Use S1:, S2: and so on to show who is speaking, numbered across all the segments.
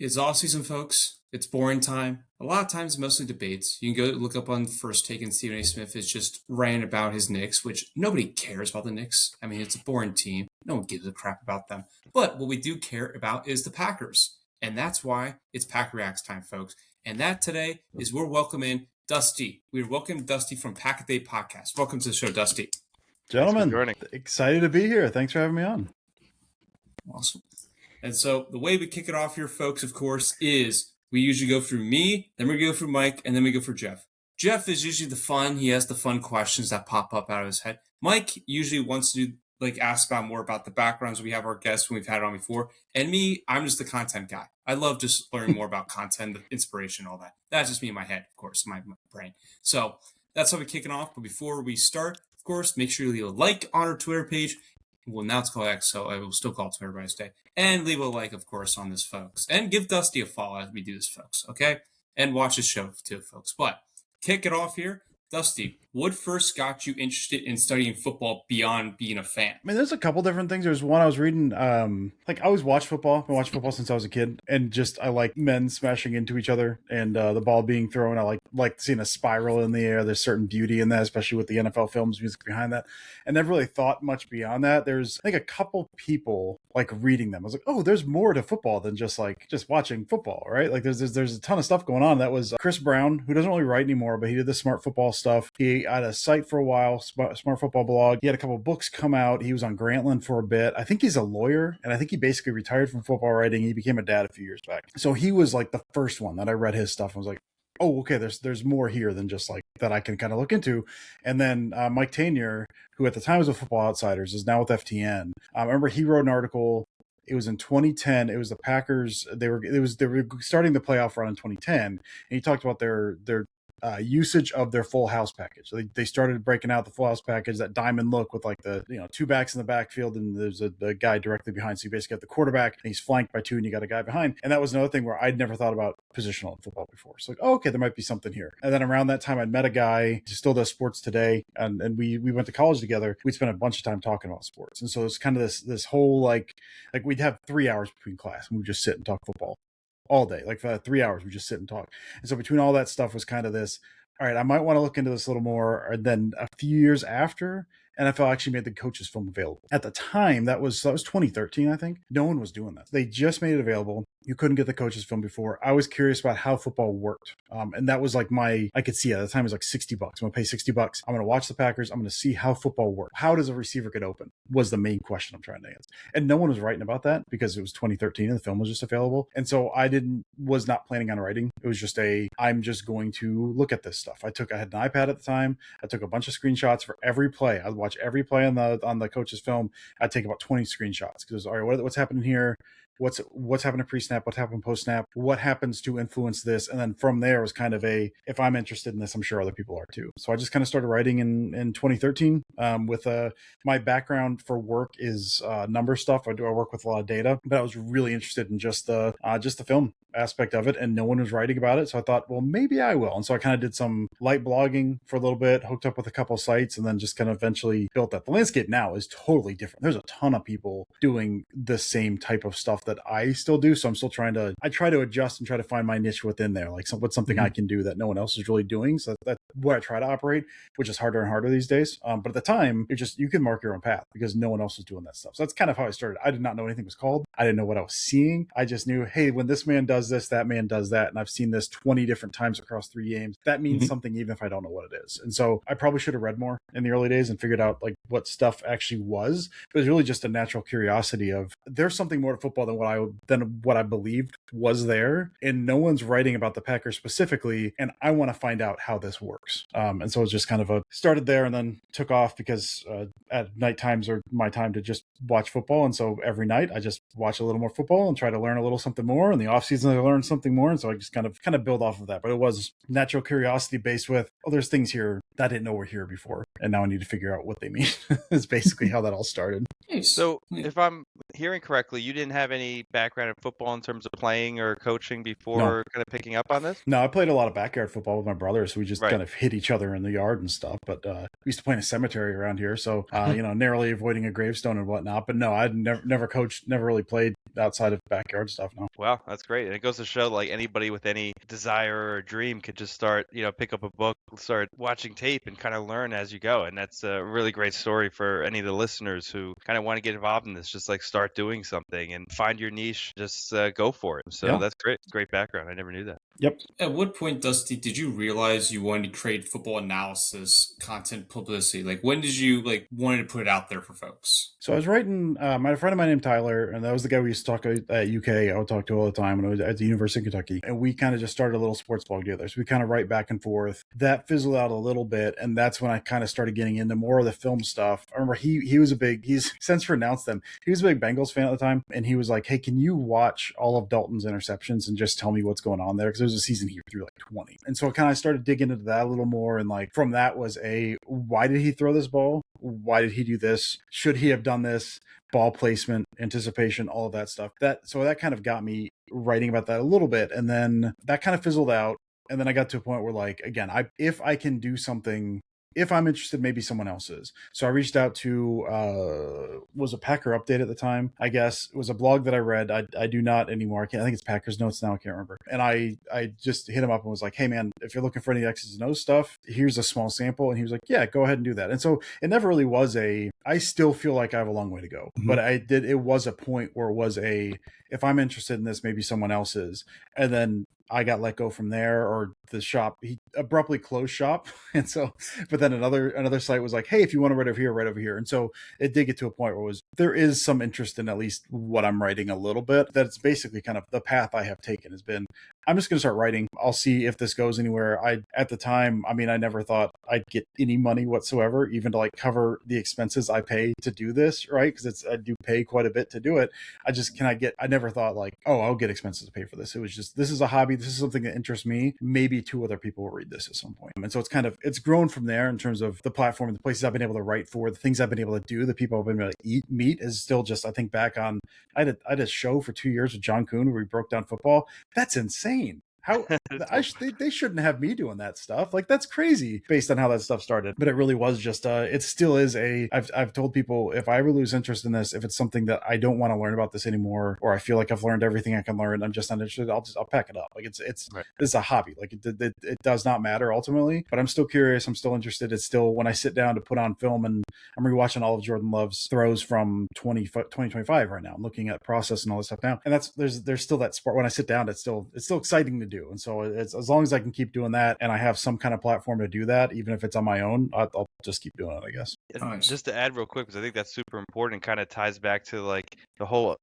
S1: It's off season, folks. It's boring time. A lot of times, mostly debates. You can go look up on First Take, and Stephen A. Smith is just ranting about his Knicks, which nobody cares about the Knicks. I mean, it's a boring team. No one gives a crap about them. But what we do care about is the Packers. And that's why it's Pack Reacts time, folks. And that today is we're welcoming Dusty. We welcome Dusty from Pack a Day Podcast. Welcome to the show, Dusty.
S2: Gentlemen, excited to be here. Thanks for having me on.
S1: Awesome. And so the way we kick it off here, folks, of course, is we usually go through me, then we go through Mike, and then we go for Jeff. Jeff is usually the fun. He has the fun questions that pop up out of his head. Mike usually wants to ask about more about the backgrounds. We have our guests when we've had it on before. And me, I'm just the content guy. I love just learning more about content, the inspiration, all that. That's just me in my head, of course, my brain. So that's how we kick it off. But before we start, of course, make sure you leave a like on our Twitter page. Well, now it's called X, so I will still call it Twitter by Day. And leave a like, of course, on this, folks. And give Dusty a follow as we do this, folks, okay? And watch the show, too, folks. But kick it off here. Dusty, what first got you interested in studying football beyond being a fan?
S2: I mean, there's a couple different things. There's one I was reading, I always watched football. I've been watching football since I was a kid. And I like men smashing into each other and the ball being thrown. I like seeing a spiral in the air. There's certain beauty in that, especially with the NFL films, music behind that. And never really thought much beyond that. There's, I think, a couple people reading them. I was like, oh, there's more to football than just watching football, right? Like there's a ton of stuff going on. That was Chris Brown, who doesn't really write anymore, but he did the Smart Football stuff. He had a site for a while, Smart Football blog. He had a couple of books come out. He was on Grantland for a bit. I think he's a lawyer, and I think he basically retired from football writing. He became a dad a few years back. So he was like the first one that I read his stuff and was like, oh, okay, there's more here than just that I can kind of look into. And then Mike Tanier, who at the time was with Football Outsiders, is now with FTN. I remember he wrote an article. It was in 2010. It was the Packers. They were starting the playoff run in 2010, and he talked about their usage of their full house package. They started breaking out the full house package, that diamond look with the two backs in the backfield, and there's a guy directly behind. So you basically have the quarterback, and he's flanked by two, and you got a guy behind. And that was another thing where I'd never thought about positional in football before. So oh, okay, there might be something here. And then around that time, I'd met a guy who still does sports today, and we went to college together. We'd spent a bunch of time talking about sports, and so it's kind of this whole we'd have 3 hours between class, and we'd just sit and talk football all day. For 3 hours, we just sit and talk. And so between all that stuff was kind of this, all right, I might want to look into this a little more. And then a few years after, NFL actually made the coaches film available. At the time, that was 2013, I think. No one was doing that. They just made it available. You couldn't get the coaches film before. I was curious about how football worked. And that was I could see at the time it was $60. I'm going to pay $60. I'm going to watch the Packers. I'm going to see how football works. How does a receiver get open was the main question I'm trying to answer. And no one was writing about that because it was 2013 and the film was just available. And so I was not planning on writing. It was just I'm just going to look at this stuff. I had an iPad at the time. I took a bunch of screenshots for every play. I'd watch every play on the coach's film. I'd take about 20 screenshots because all right, what's happening here? What's happened pre-snap, what happened post-snap, what happens to influence this, and then from there was kind of if I'm interested in this, I'm sure other people are too. So I just kind of started writing in 2013 with my background for work is number stuff. I work with a lot of data, but I was really interested in just the film aspect of it, and no one was writing about it. So I thought, well, maybe I will. And so I kind of did some light blogging for a little bit, hooked up with a couple of sites, and then just kind of eventually built that. The landscape now is totally different. There's a ton of people doing the same type of stuff that I still do. So I'm still try to adjust and try to find my niche within there. What's something I can do that no one else is really doing. So that's where I try to operate, which is harder and harder these days. But at the time, you can mark your own path because no one else was doing that stuff. So that's kind of how I started. I did not know anything was called. I didn't know what I was seeing. I just knew, hey, when this man does this, that man does that. And I've seen this 20 different times across 3 games. That means something even if I don't know what it is. And so I probably should have read more in the early days and figured out what stuff actually was. But it was really just a natural curiosity of there's something more to football than what I believed was there. And no one's writing about the Packers specifically. And I want to find out how this works. And so it was just kind of started there and then took off because at night times are my time to just watch football. And so every night I just watch a little more football and try to learn a little something more. In the off season, I learned something more. And so I just kind of build off of that. But it was natural curiosity based with, oh, there's things here that I didn't know were here before. and now I need to figure out what they mean. It's basically how that all started.
S1: Nice.
S3: So,
S1: Yeah.
S3: if I'm hearing correctly, you didn't have any background in football in terms of playing or coaching before kind of picking up on this?
S2: No, I played a lot of backyard football with my brother, so we just
S3: Right.
S2: kind of hit each other in the yard and stuff. But we used to play in a cemetery around here, so narrowly avoiding a gravestone and whatnot. But no, I'd never coached, never really played outside of backyard stuff. No.
S3: Wow, that's great. And it goes to show like anybody with any desire or dream could just start, pick up a book, start watching tape and kind of learn as you go. And that's a really great story for any of the listeners who kind of want to get involved in this. Just like start doing something and find your niche, just go for it. So that's great. Great background. I never knew that.
S2: Yep.
S1: At what point, Dusty, did you realize you wanted to create football analysis, content publicity? Like, when did you wanted to put it out there for folks?
S2: So I was writing, my friend of mine named Tyler, and that was the guy we used to talk to at UK. I would talk to all the time when I was at the University of Kentucky. And we kind of just started a little sports blog together. So we kind of write back and forth. That fizzled out a little bit. And that's when I kind of started getting into more of the film stuff. I remember he was he's since renounced them. He was a big Bengals fan at the time. And he was like, hey, can you watch all of Dalton's interceptions and just tell me what's going on there? Because there was a season he threw 20. And so I kind of started digging into that a little more. And from that was why did he throw this ball? Why did he do this? Should he have done this? Ball placement, anticipation, all of that stuff. So that kind of got me writing about that a little bit. And then that kind of fizzled out. And then I got to a point where again, if I can do something, if I'm interested, maybe someone else is. So I reached out to, was a Packer Update at the time, I guess. It was a blog that I read. I do not anymore. I think it's Packers Notes now. I can't remember. And I just hit him up and was like, hey man, if you're looking for any X's and O's stuff, here's a small sample. And he was like, yeah, go ahead and do that. And so it never really was I still feel like I have a long way to go, but it was a point where it was if I'm interested in this, maybe someone else is. And then I got let go from there, or the shop, he abruptly closed shop. And so, but then another site was like, hey, if you want to write over here, write over here. And so it did get to a point where there is some interest in at least what I'm writing a little bit. That's basically kind of the path I have taken has been, I'm just going to start writing. I'll see if this goes anywhere. At the time, I never thought I'd get any money whatsoever, even to cover the expenses I pay to do this, right? Because I do pay quite a bit to do it. I never thought I'll get expenses to pay for this. It was just, this is a hobby. This is something that interests me. Maybe 2 other people will read this at some point. And so it's grown from there in terms of the platform, the places I've been able to write for, the things I've been able to do, the people I've been able to meet is still just, I think back on, I had a show for 2 years with John Kuhn where we broke down football. That's insane. How they shouldn't have me doing that stuff. That's crazy based on how that stuff started. But it really was just it still is I've told people, if I ever lose interest in this, if it's something that I don't want to learn about this anymore, or I feel like I've learned everything I can learn, I'm just not interested, I'll pack it up. It's right. It's a hobby. It does not matter ultimately, but I'm still curious, I'm still interested. It's still, when I sit down to put on film, and I'm rewatching all of Jordan Love's throws from 2025 right now. I'm looking at process and all this stuff now. And there's still that spark when I sit down. It's still exciting to do. And so it's, as long as I can keep doing that and I have some kind of platform to do that, even if it's on my own, I'll just keep doing it, I guess.
S3: Nice. Just to add real quick, because I think that's super important, kind of ties back to the whole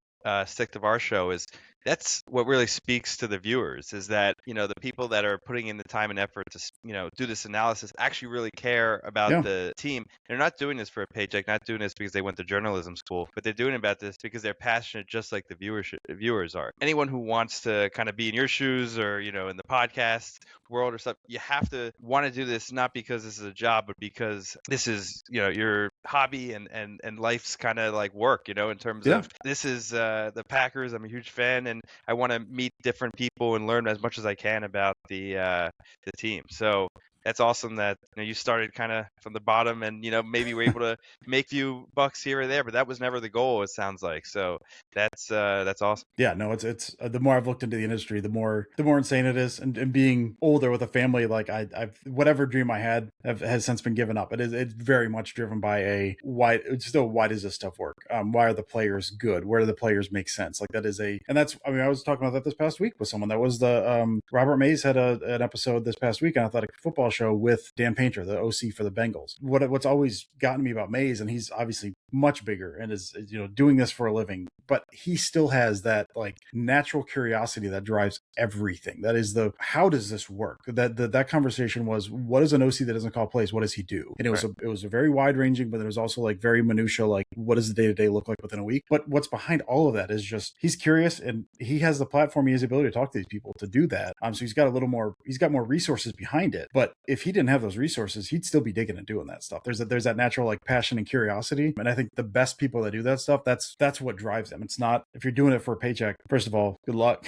S3: stick of our show, is that's what really speaks to the viewers, is that the people that are putting in the time and effort to do this analysis actually really care about the team. They're not doing this for a paycheck, not doing this because they went to journalism school, but they're doing about this because they're passionate, just like the viewers are. Anyone who wants to kind of be in your shoes, or in the podcast world or stuff, you have to want to do this not because this is a job, but because this is your hobby and life's kind of like work, in terms of this is the Packers. I'm a huge fan, and I want to meet different people and learn as much as I can about the team. So that's awesome that you started kind of from the bottom, and maybe we're able to make a few bucks here or there, but that was never the goal, it sounds like. So that's awesome.
S2: Yeah, no, it's the more I've looked into the industry, the more insane it is. And being older with a family, I've whatever dream I had has since been given up. It's very much driven by why does this stuff work? Why are the players good? Where do the players make sense? I was talking about that this past week with someone. That was the Robert Mays had an episode this past week on Athletic Football Show with Dan Painter, the OC for the Bengals. What's always gotten me about Mays, and he's obviously much bigger and is doing this for a living, but he still has that like natural curiosity that drives everything. That is the how does this work? That conversation was, what is an OC that doesn't call plays? What does he do? And it was a very wide ranging, but it was also like very minutia, like what does the day-to-day look like within a week? But what's behind all of that is just he's curious, and he has the platform, he has the ability to talk to these people to do that. So he's got more resources behind it. But if he didn't have those resources, he'd still be digging and doing that stuff. There's that natural like passion and curiosity. And I think the best people that do that stuff, that's what drives them. It's not if you're doing it for a paycheck. First of all, good luck.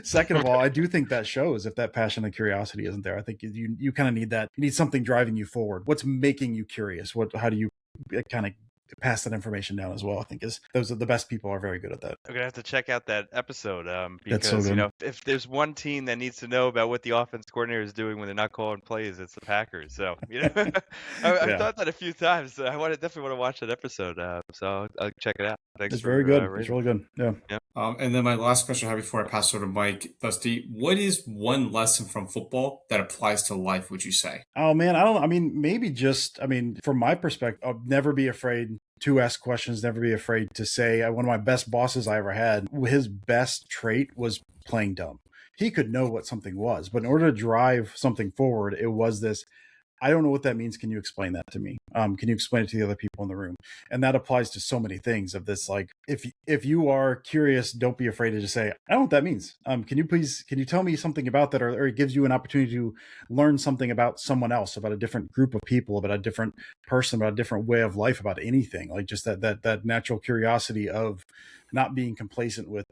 S2: Second of all, I do think that shows if that passion and curiosity isn't there. I think you kind of need that. You need something driving you forward. What's making you curious? How do you kind of pass that information down as well? I think those are the best people are very good at that.
S3: I'm gonna have to check out that episode because so if there's one team that needs to know about what the offense coordinator is doing when they're not calling plays, it's the Packers. So I've thought that a few times. I definitely want to watch that episode. So I'll check it out. Thanks.
S2: It's very good. It's really good. Yeah.
S1: And then my last question I have before I pass over to Mike, Dusty, what is one lesson from football that applies to life, would you say?
S2: Oh man, from my perspective, I'll never be afraid to ask questions, never be afraid to say. One of my best bosses I ever had, his best trait was playing dumb. He could know what something was, but in order to drive something forward, it was this, I don't know what that means. Can you explain that to me? Can you explain it to the other people in the room? And that applies to so many things of this. Like, if you are curious, don't be afraid to just say, I don't know what that means. Can you tell me something about that? Or it gives you an opportunity to learn something about someone else, about a different group of people, about a different person, about a different way of life, about anything. Like just that natural curiosity of not being complacent with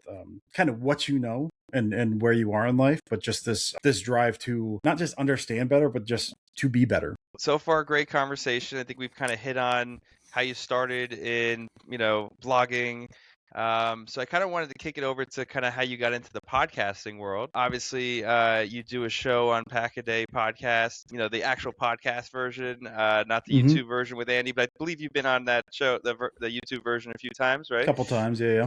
S2: kind of what you know and where you are in life, but just this drive to not just understand better, but just to be better.
S3: So far, great conversation. I think we've kind of hit on how you started in, blogging. So I kind of wanted to kick it over to kind of how you got into the podcasting world. Obviously, you do a show on Pack-A-Day podcast, the actual podcast version, not the YouTube version with Andy, but I believe you've been on that show, the YouTube version a few times, right?
S2: A couple times, yeah.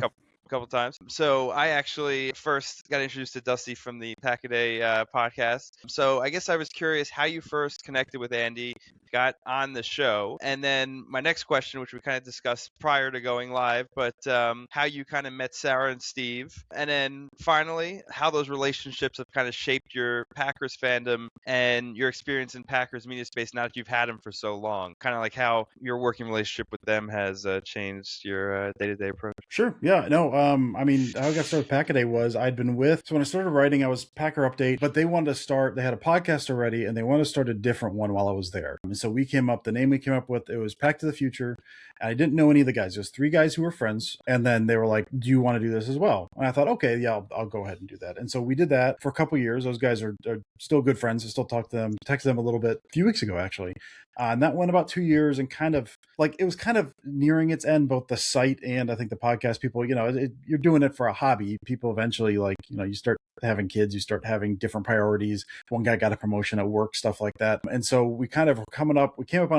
S3: Couple times. So I actually first got introduced to Dusty from the Pack-A-Day podcast. So I guess I was curious how you first connected with Andy, got on the show, and then my next question, which we kind of discussed prior to going live, but how you kind of met Sarah and Steve, and then finally how those relationships have kind of shaped your Packers fandom and your experience in Packers media space now that you've had them for so long. Kind of like how your working relationship with them has changed your day-to-day approach.
S2: Sure. Yeah. No. How I got started with Pack-A-Day was so when I started writing, I was Packer Update, but they wanted to start, they had a podcast already and they wanted to start a different one while I was there. And so the name we came up with, it was Pack to the Future. And I didn't know any of the guys. There was 3 guys who were friends. And then they were like, do you want to do this as well? And I thought, okay, yeah, I'll go ahead and do that. And so we did that for a couple of years. Those guys are still good friends. I still talk to them, texted them a little bit a few weeks ago, actually. And that went about 2 years and it was kind of nearing its end, both the site and I think the podcast people, you're doing it for a hobby. People eventually you start having kids, you start having different priorities. One guy got a promotion at work, stuff like that. And so we came up on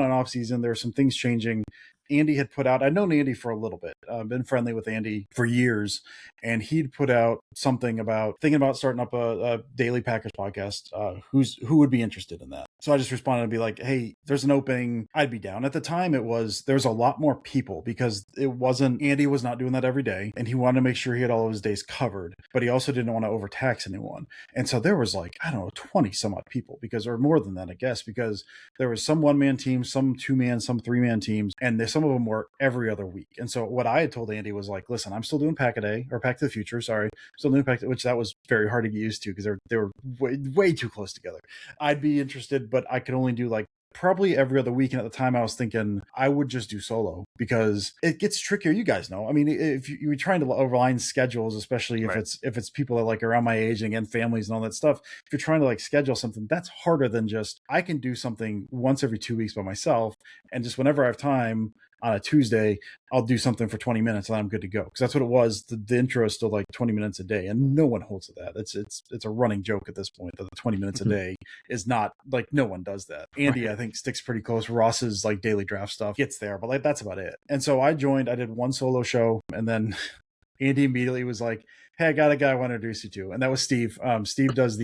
S2: an off season. There were some things changing. Andy had put out, I'd known Andy for a little bit, been friendly with Andy for years, and he'd put out something about thinking about starting up a daily Packers podcast. Who would be interested in that? So I just responded and be like, hey, there's an opening. I'd be down. At the time, there's a lot more people because Andy was not doing that every day, and he wanted to make sure he had all of his days covered, but he also didn't want to overtax anyone. And so there was 20 some odd people or more than that, I guess, because there was some 1-man teams, some 2-man, some 3-man teams, and some of them were every other week. And so what I had told Andy was listen, I'm still doing Pack-A-Day or Pack to the Future. Sorry. Still doing Pack, which that was very hard to get used to because they were way too close together. I'd be interested, but I could only do probably every other week. And at the time I was thinking I would just do solo because it gets trickier. You guys know, if you're trying to align schedules, especially if it's people that around my age and again, families and all that stuff, if you're trying to schedule something, that's harder than just, I can do something once every 2 weeks by myself. And just whenever I have time on a Tuesday, I'll do something for 20 minutes and I'm good to go. Because that's what it was. The intro is still 20 minutes a day, and no one holds to that. It's a running joke at this point that the 20 minutes a day is not no one does that. Andy, I think, sticks pretty close. Ross's daily draft stuff gets there, but that's about it. And so I joined. I did one solo show, and then Andy immediately was like, "Hey, I got a guy I want to introduce you to," and that was Steve. Steve does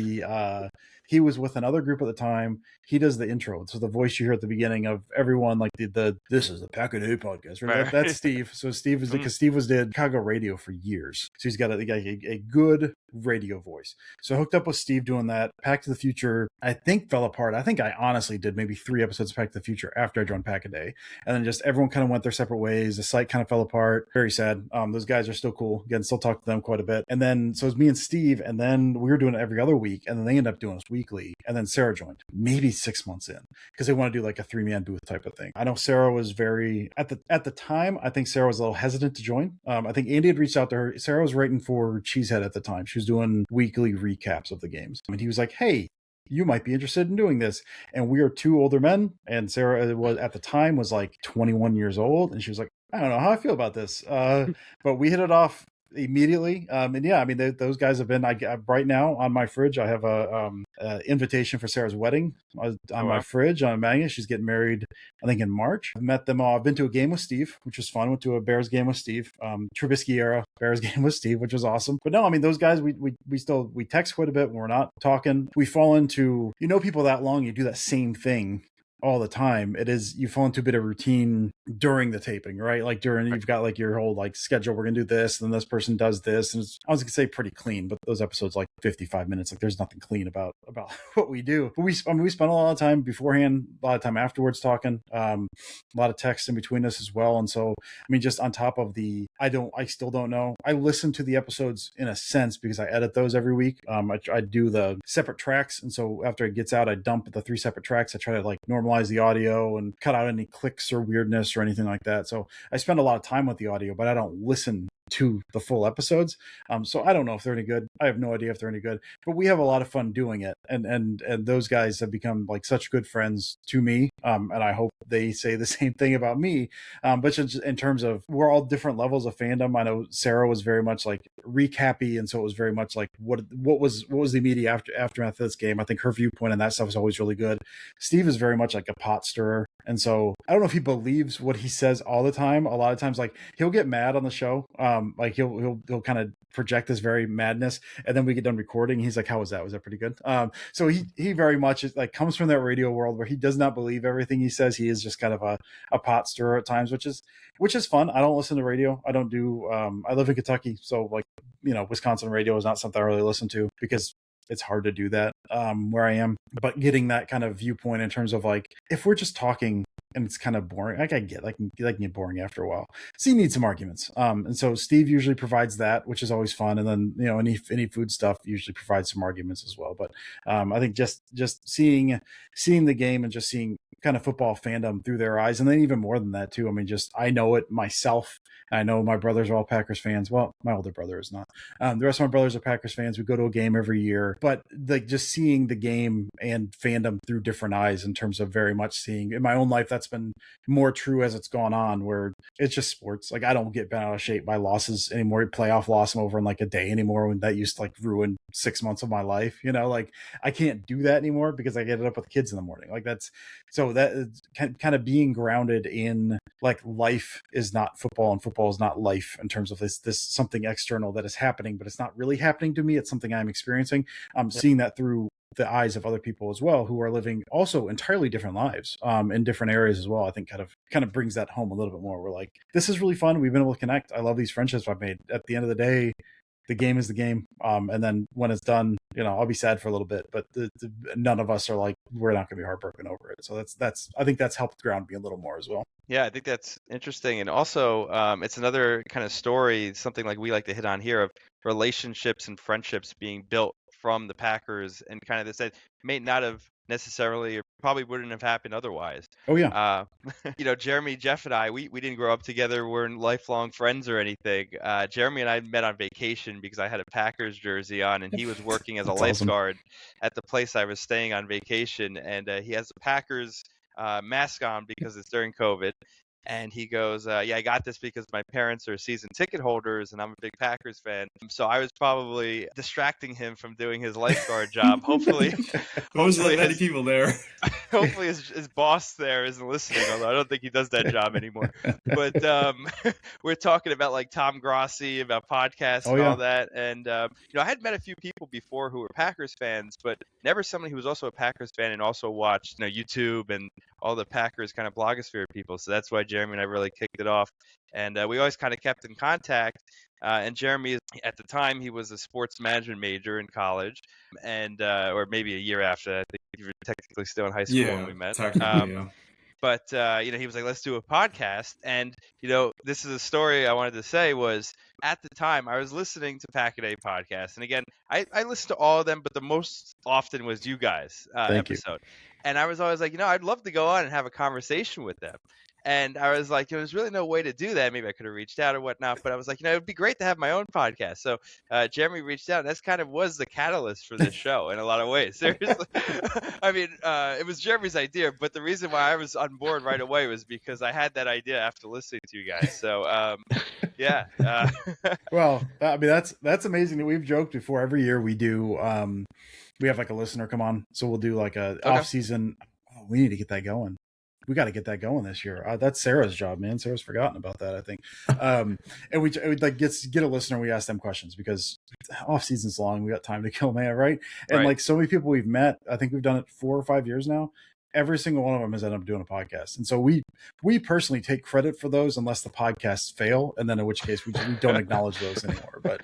S2: he was with another group at the time. He does the intro, so the voice you hear at the beginning of everyone, like the this is the Pack a Day podcast, right?
S3: Right.
S2: That's Steve. So Steve is because Steve was did Chicago radio for years, so he's got a good radio voice. So I hooked up with Steve doing that. Pack to the Future, I think, fell apart. I think I honestly did maybe 3 episodes of Pack to the Future after I joined Pack a Day, and then just everyone kind of went their separate ways. The site kind of fell apart. Very sad. Those guys are still cool. Again, still talk to them quite a bit. And then so it was me and Steve, and then we were doing it every other week, and then they ended up doing us weekly. And then Sarah joined maybe 6 months in because they want to do like a 3-man booth type of thing. I know Sarah was very at the time. I think Sarah was a little hesitant to join. I think Andy had reached out to her. Sarah was writing for Cheesehead at the time. She was doing weekly recaps of the games, and he was like, "Hey, you might be interested in doing this." And we are 2 older men, and Sarah was at the time was like 21 years old, and she was like, "I don't know how I feel about this," but we hit it off immediately. And yeah, I mean, those guys have been, right now on my fridge, I have a invitation for Sarah's wedding on my fridge on Maggie. She's getting married, I think, in March. I've met them all. I've been to a game with Steve, which was fun. Went to a Bears game with Steve, Trubisky era Bears game with Steve, which was awesome. But no, I mean, those guys, we text quite a bit when we're not talking. We fall into, people that long, you do that same thing all the time. You fall into a bit of routine during the taping, right? Like you've got like your whole like schedule. We're gonna do this, and then this person does this, and I was gonna say pretty clean, but those episodes like 55 minutes. Like there's nothing clean about what we do. But we spent a lot of time beforehand, a lot of time afterwards talking, a lot of text in between us as well. And so, I mean, just on top of I still don't know. I listen to the episodes in a sense because I edit those every week. I do the separate tracks, and so after it gets out, I dump the 3 separate tracks. I try to like normalize the audio and cut out any clicks or weirdness or anything like that. So I spend a lot of time with the audio, but I don't listen to the full episodes. So I don't know if they're any good. I have no idea if they're any good, but we have a lot of fun doing it. And those guys have become like such good friends to me. And I hope they say the same thing about me. But just in terms of, we're all different levels of fandom. I know Sarah was very much like recappy. And so it was very much like, what was the immediate aftermath of this game? I think her viewpoint and that stuff is always really good. Steve is very much like a pot stirrer. And so I don't know if he believes what he says all the time. A lot of times, like he'll get mad on the show. Like he'll kind of project this very madness, and then we get done recording. He's like, "How was that? Was that pretty good?" So he very much is like comes from that radio world where he does not believe everything he says. He is just kind of a pot stirrer at times, which is fun. I don't listen to radio. I don't do. I live in Kentucky, so like Wisconsin radio is not something I really listen to because it's hard to do that where I am. But getting that kind of viewpoint in terms of like, if we're just talking and it's kind of boring, like I can get boring after a while. So you need some arguments. And so Steve usually provides that, which is always fun. And then, any food stuff usually provides some arguments as well. But I think just seeing the game and just seeing kind of football fandom through their eyes. And then even more than that too. I mean, I know it myself. I know my brothers are all Packers fans. Well, my older brother is not. The rest of my brothers are Packers fans. We go to a game every year, but like just seeing the game and fandom through different eyes in terms of very much seeing in my own life, that's been more true as it's gone on, where it's just sports. Like I don't get bent out of shape by losses anymore. Playoff loss over in like a day anymore, when that used to like ruin 6 months of my life. Like I can't do that anymore because I get it up with the kids in the morning. Like that is kind of being grounded in like life is not football and football is not life in terms of this something external that is happening, but it's not really happening to me. It's something I'm experiencing. I'm seeing that through the eyes of other people as well, who are living also entirely different lives in different areas as well. I think kind of brings that home a little bit more. We're like, this is really fun. We've been able to connect. I love these friendships I've made. At the end of the day, the game is the game. And then when it's done, I'll be sad for a little bit, but none of us are like, we're not going to be heartbroken over it. So I think that's helped ground me a little more as well.
S3: Yeah, I think that's interesting. And also, it's another kind of story, something like we like to hit on here, of relationships and friendships being built from the Packers, and kind of this that may not have necessarily, or probably wouldn't have happened otherwise.
S2: Oh yeah.
S3: Jeremy, Jeff, and I, we didn't grow up together. We're lifelong friends or anything. Jeremy and I met on vacation because I had a Packers jersey on, and he was working as a lifeguard at the place I was staying on vacation, and he has a Packers mask on because it's during COVID. And he goes, yeah, I got this because my parents are season ticket holders and I'm a big Packers fan. So I was probably distracting him from doing his lifeguard job. Hopefully,
S1: many people there.
S3: hopefully his boss there isn't listening, although I don't think he does that job anymore. But we're talking about like Tom Grossi, about podcasts
S2: Oh
S3: and all
S2: yeah.
S3: that. And I had met a few people before who were Packers fans, but never somebody who was also a Packers fan and also watched YouTube and all the Packers kind of blogosphere people. So that's why Jeremy and I really kicked it off. And we always kind of kept in contact. And Jeremy, at the time, he was a sports management major in college, and or maybe a year after that. I think you were technically still in high school when we met.
S1: Technically, yeah.
S3: But he was like, let's do a podcast. And this is a story I wanted to say was, at the time I was listening to Pack-A-Day podcast, and again, I listened to all of them, but the most often was you guys
S2: Thank you.
S3: episode. And I was always like, I'd love to go on and have a conversation with them. And I was like, there's really no way to do that. Maybe I could have reached out or whatnot, but I was like, it would be great to have my own podcast. So Jeremy reached out, and that's kind of was the catalyst for this show in a lot of ways. Seriously. I mean, it was Jeremy's idea, but the reason why I was on board right away was because I had that idea after listening to you guys. So, yeah.
S2: Well, I mean, that's amazing that we've joked before. Every year we do, we have like a listener come on. So we'll do like a off season. Oh, we need to get that going. We got to get that going this year. That's Sarah's job, man. Sarah's forgotten about that, I think. And we like get a listener. We ask them questions because off season's long. We got time to kill, man. Right. And like so many people we've met, I think we've done it 4 or 5 years now. Every single one of them has ended up doing a podcast. And so we personally take credit for those unless the podcasts fail. And then in which case we don't acknowledge those anymore. But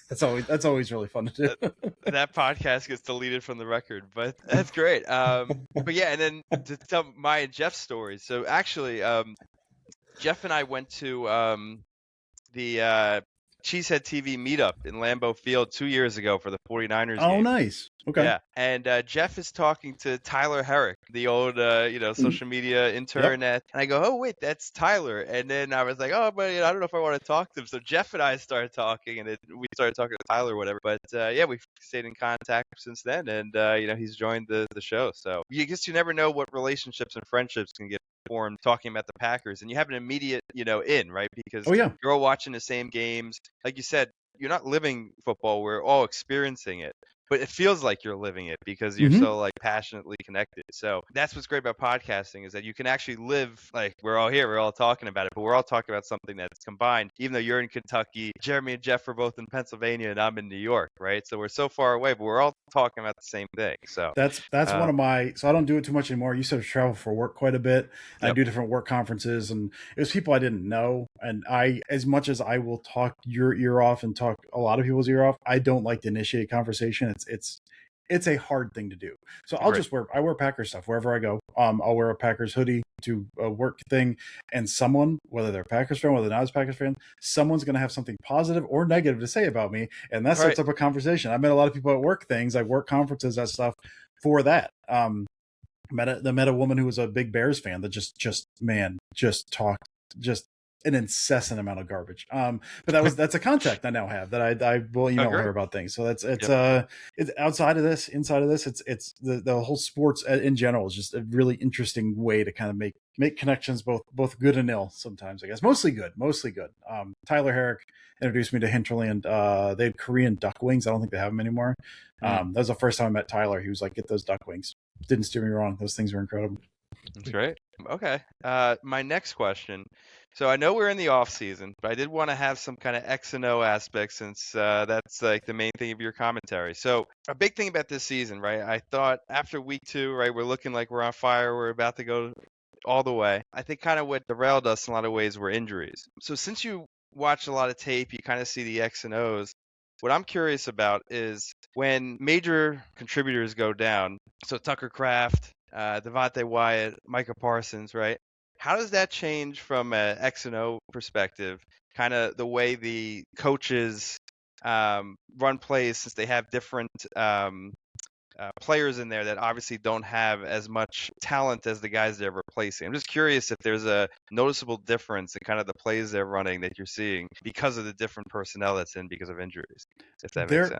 S2: that's always really fun to do.
S3: That podcast gets deleted from the record, but that's great. But yeah, and then to tell my and Jeff's stories. So actually, Jeff and I went to the Cheesehead TV meetup in Lambeau Field 2 years ago for the 49ers game.
S2: Oh, nice. Okay.
S3: Yeah, and Jeff is talking to Tyler Herrick, the old, social media intern. And I go, oh, wait, that's Tyler. And then I was like, oh, but I don't know if I want to talk to him. So Jeff and I started talking, and we started talking to Tyler or whatever. But, yeah, we've stayed in contact since then. And, he's joined the show. So I guess you never know what relationships and friendships can get formed talking about the Packers. And you have an immediate, in, right? Because you're all watching the same games. Like you said, you're not living football. We're all experiencing it. But it feels like you're living it because you're so like passionately connected. So that's what's great about podcasting is that you can actually live like we're all here, we're all talking about it, but we're all talking about something that's combined. Even though you're in Kentucky, Jeremy and Jeff are both in Pennsylvania, and I'm in New York, right? So we're so far away, but we're all talking about the same thing. So
S2: that's one of my. So I don't do it too much anymore. I used to travel for work quite a bit. I do different work conferences, and it was people I didn't know. And as much as I will talk your ear off and talk a lot of people's ear off, I don't like to initiate conversation. It's a hard thing to do. So I'll just I wear Packers stuff wherever I go. I'll wear a Packers hoodie to a work thing, and someone, whether they're a Packers fan, whether they're not a Packers fan, someone's going to have something positive or negative to say about me, and that sets up a conversation. I met a lot of people at work things, like work conferences, that stuff for that. Met a woman who was a big Bears fan that just talked an incessant amount of garbage. But that's a contact I now have that I will email her about things. So it's outside of this, inside of this, it's the whole sports in general is just a really interesting way to kind of make connections, both good and ill sometimes, I guess. Mostly good. Tyler Herrick introduced me to Hinterland. They had Korean duck wings. I don't think they have them anymore. That was the first time I met Tyler. He was like, get those duck wings. Didn't steer me wrong. Those things were incredible.
S3: That's great. Okay. My next question. So I know we're in the off season, but I did want to have some kind of X and O aspect since that's like the main thing of your commentary. So a big thing about this season, right? I thought after week 2, right, we're looking like we're on fire. We're about to go all the way. I think kind of what derailed us in a lot of ways were injuries. So since you watch a lot of tape, you kind of see the X and O's. What I'm curious about is when major contributors go down. So Tucker Kraft, Devontae Wyatt, Micah Parsons, right? How does that change from an X and O perspective, kind of the way the coaches run plays since they have different players in there that obviously don't have as much talent as the guys they're replacing? I'm just curious if there's a noticeable difference in kind of the plays they're running that you're seeing because of the different personnel that's in because of injuries, if that makes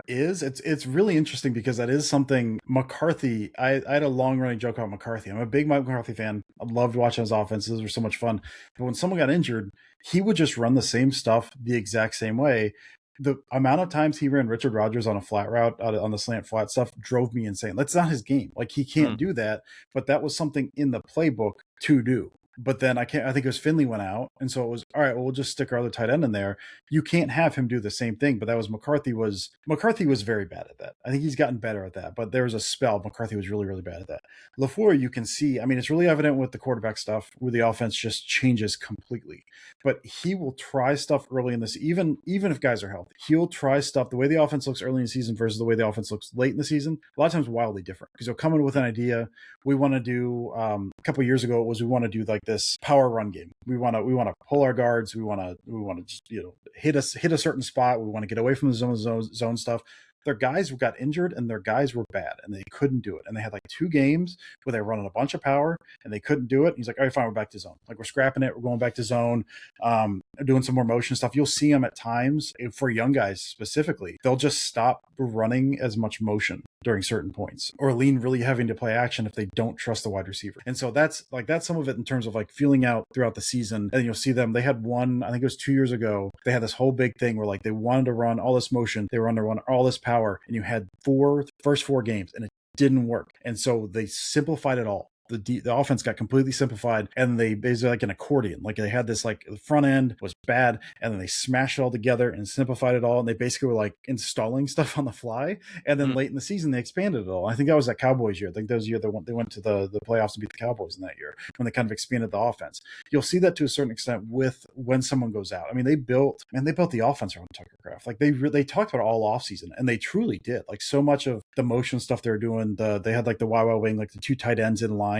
S3: sense.
S2: It's really interesting because that is something McCarthy, I had a long running joke about McCarthy. I'm a big Mike McCarthy fan. I loved watching his offenses. Those were so much fun. But when someone got injured, he would just run the same stuff the exact same way. The amount of times he ran Richard Rodgers on a flat route on the slant flat stuff drove me insane. That's not his game. Like, he can't do that, but that was something in the playbook to do. But then I think it was Finley went out, and so it was all right. Well, we'll just stick our other tight end in there. You can't have him do the same thing. But that was McCarthy was very bad at that. I think he's gotten better at that. But there was a spell McCarthy was really, really bad at that. LaFleur, you can see. I mean, it's really evident with the quarterback stuff where the offense just changes completely. But he will try stuff early in this, even if guys are healthy. He'll try stuff. The way the offense looks early in the season versus the way the offense looks late in the season, a lot of times wildly different. Because he'll come in with an idea. We want to do a couple of years ago. It was we want to do like this power run game. We want to pull our guards. We want to just hit a certain spot. We want to get away from the zone stuff. Their guys got injured and their guys were bad and they couldn't do it. And they had like 2 games where they were running a bunch of power and they couldn't do it. And he's like, all right, fine, we're back to zone. Like, we're scrapping it. We're going back to zone, doing some more motion stuff. You'll see them at times for young guys specifically. They'll just stop running as much motion during certain points or lean really heavy into play action if they don't trust the wide receiver. And so that's some of it in terms of like feeling out throughout the season. And you'll see them, they had one, I think it was 2 years ago, they had this whole big thing where like they wanted to run all this motion, they wanted to run all this power, and you had first 4 games and it didn't work. And so they simplified it all. The offense got completely simplified, and they basically like an accordion. Like, they had this, like, the front end was bad, and then they smashed it all together and simplified it all, and they basically were like installing stuff on the fly. And then late in the season they expanded it all. I think that was that Cowboys year. I think that was the year they went to the playoffs and beat the Cowboys in that year, when they kind of expanded the offense. You'll see that to a certain extent with when someone goes out. I mean, they built the offense around Tucker Kraft. Like, they talked about it all offseason, and they truly did. Like, so much of the motion stuff they were doing, they had like the YY wing, like the 2 tight ends in line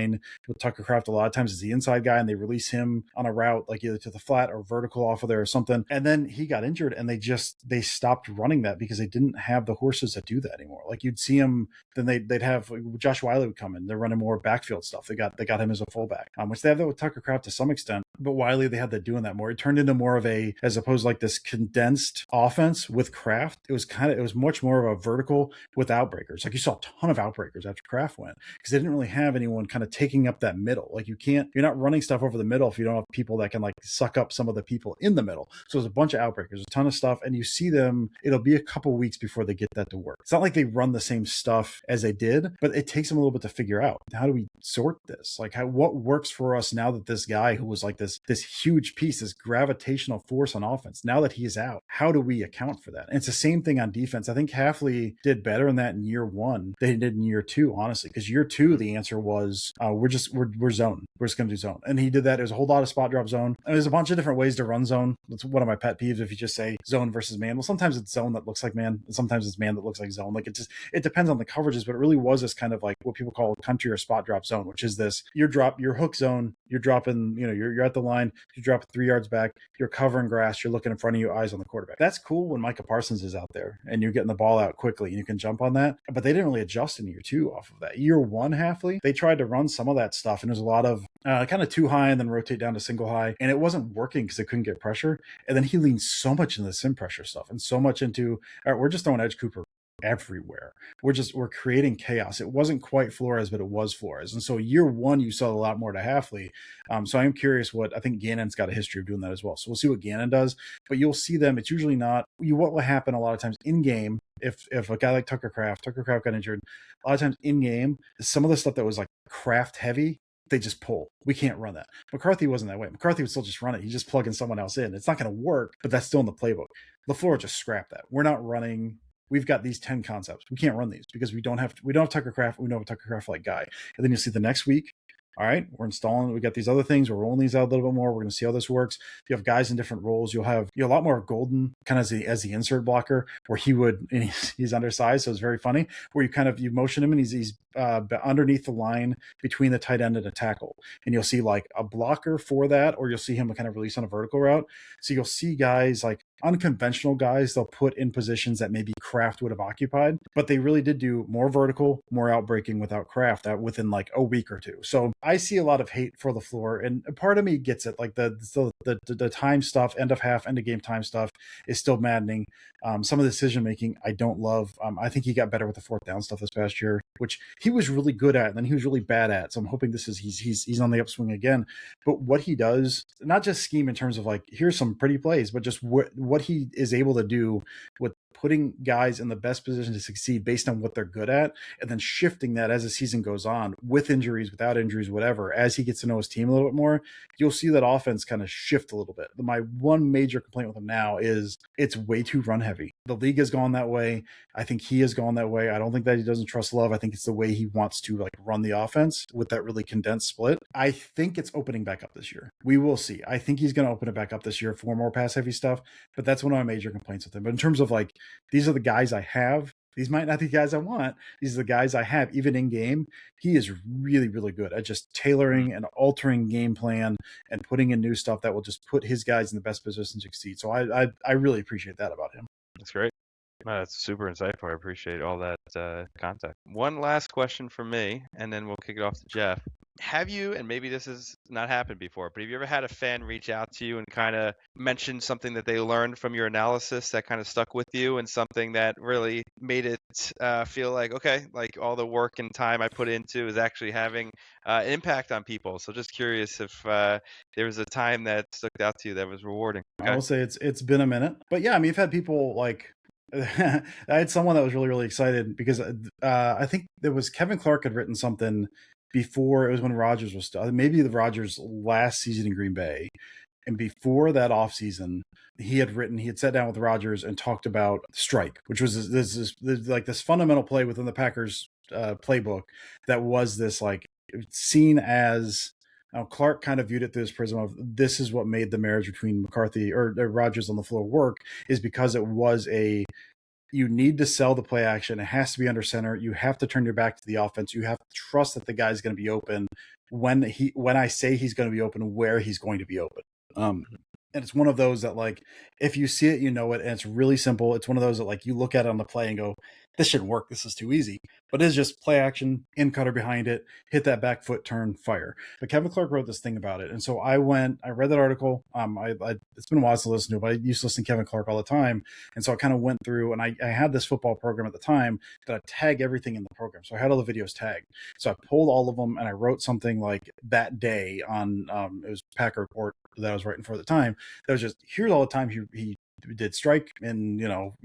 S2: with Tucker Kraft. A lot of times is the inside guy, and they release him on a route like either to the flat or vertical off of there or something. And then he got injured, and they stopped running that because they didn't have the horses that do that anymore. Like, you'd see him, then they'd have Josh Wiley would come in. They're running more backfield stuff. They got him as a fullback, which they have that with Tucker Kraft to some extent. But Wiley, they had that doing that more. It turned into more of as opposed to like this condensed offense with Kraft. It was much more of a vertical with outbreakers. Like, you saw a ton of outbreakers after Kraft went because they didn't really have anyone kind of taking up that middle. Like, you're not running stuff over the middle if you don't have people that can like suck up some of the people in the middle. So there's a bunch of outbreakers, a ton of stuff, and you see them, it'll be a couple weeks before they get that to work. It's not like they run the same stuff as they did, but it takes them a little bit to figure out, how do we sort this? Like, what works for us now that this guy who was like this huge piece, this gravitational force on offense, now that he's out, how do we account for that? And it's the same thing on defense. I think Hafley did better in that in year 1 than he did in year 2, honestly, because year 2, the answer was, we're zone. We're just going to do zone. And he did that. It was a whole lot of spot drop zone. And there's a bunch of different ways to run zone. That's one of my pet peeves. If you just say zone versus man, well, sometimes it's zone that looks like man, and sometimes it's man that looks like zone. Like, it depends on the coverages, but it really was this kind of like what people call country or spot drop zone, which is this, your hook zone, you're dropping, you're at the line, you drop 3 yards back, you're covering grass, you're looking in front of you, eyes on the quarterback. That's cool when Micah Parsons is out there and you're getting the ball out quickly and you can jump on that. But they didn't really adjust in year 2 off of that. Year 1, Hafley, they tried to run some of that stuff, and there's a lot of kind of 2 high and then rotate down to single high, and it wasn't working because they couldn't get pressure. And then he leaned so much into the sim pressure stuff and so much into, all right, we're just throwing Edge Cooper everywhere. We're creating chaos. It wasn't quite Flores, but it was Flores. And so year 1, you saw a lot more to Hafley. So I am curious I think Gannon's got a history of doing that as well. So we'll see what Gannon does, but you'll see them. It's usually not what will happen a lot of times in game. If a guy like Tucker Kraft got injured, a lot of times in game, some of the stuff that was like Kraft heavy, they just pull. We can't run that. McCarthy wasn't that way. McCarthy would still just run it. He's just plugging someone else in. It's not going to work, but that's still in the playbook. LaFleur just scrapped that. We're not running. We've got these 10 concepts. We can't run these because we don't have Tucker Kraft. We don't have a Tucker Kraft like guy. And then you'll see the next week, all right, we're installing, we got these other things, we're rolling these out a little bit more, we're going to see how this works. You have guys in different roles. You'll have a lot more of Golden kind of as the insert blocker, where he's undersized, so it's very funny, where you motion him and he's underneath the line between the tight end and a tackle, and you'll see like a blocker for that, or you'll see him kind of release on a vertical route. So you'll see guys like unconventional guys they'll put in positions that maybe Kraft would have occupied, but they really did do more vertical, more outbreaking without Kraft within like a week or 2. So I see a lot of hate for LaFleur, and a part of me gets it. Like the time stuff, end of half, end of game time stuff is still maddening. Some of the decision making I don't love. I think he got better with the 4th down stuff this past year. which he was really good at, and then he was really bad at. So I'm hoping this is he's on the upswing again. But what he does, not just scheme in terms of like here's some pretty plays, but just what he is able to do with putting guys in the best position to succeed based on what they're good at, and then shifting that as the season goes on, with injuries, without injuries, whatever. As he gets to know his team a little bit more, you'll see that offense kind of shift a little bit. My one major complaint with him now is it's way too run heavy. The league has gone that way. I think he has gone that way. I don't think that he doesn't trust Love. I think it's the way he wants to like run the offense with that really condensed split. I think it's opening back up this year. We will see. I think he's going to open it back up this year for more pass heavy stuff, but that's one of my major complaints with him. But in terms of like, these are the guys I have. These might not be guys I want. These are the guys I have, even in game. He is really, really good at just tailoring and altering game plan and putting in new stuff that will just put his guys in the best position to succeed. So I really appreciate that about him.
S3: That's great. No, that's super insightful. I appreciate all that context. One last question from me, and then we'll kick it off to Jeff. Have you, and maybe this has not happened before, but have you ever had a fan reach out to you and kind of mention something that they learned from your analysis that kind of stuck with you, and something that really made it feel like, okay, like all the work and time I put into is actually having an impact on people? So just curious if there was a time that stuck out to you that was rewarding. Okay.
S2: I will say it's been a minute, but yeah, I mean, you've had people like I had someone that was really, really excited because I think there was Kevin Clark had written something before. It was when Rodgers was still, maybe the Rodgers last season in Green Bay. And before that offseason, he had sat down with Rodgers and talked about strike, which was this fundamental play within the Packers playbook that was this like seen as, Clark kind of viewed it through this prism of this is what made the marriage between McCarthy or Rodgers on the floor work, is because it was you need to sell the play action. It has to be under center. You have to turn your back to the offense. You have to trust that the guy's going to be open when I say he's going to be open, where he's going to be open. And it's one of those that like, if you see it, you know it, and it's really simple. It's one of those that like you look at it on the play and go, this shouldn't work. This is too easy. But it is just play action, in cutter behind it, hit that back foot, turn, fire. But Kevin Clark wrote this thing about it. And so I read that article. It's been a while since I listened to it, but I used to listen to Kevin Clark all the time. And so I kind of went through, and I had this football program at the time that I tag everything in the program. So I had all the videos tagged. So I pulled all of them and I wrote something like that day on, it was Packer Report that I was writing for at the time. That was just, here's all the time he did strike in,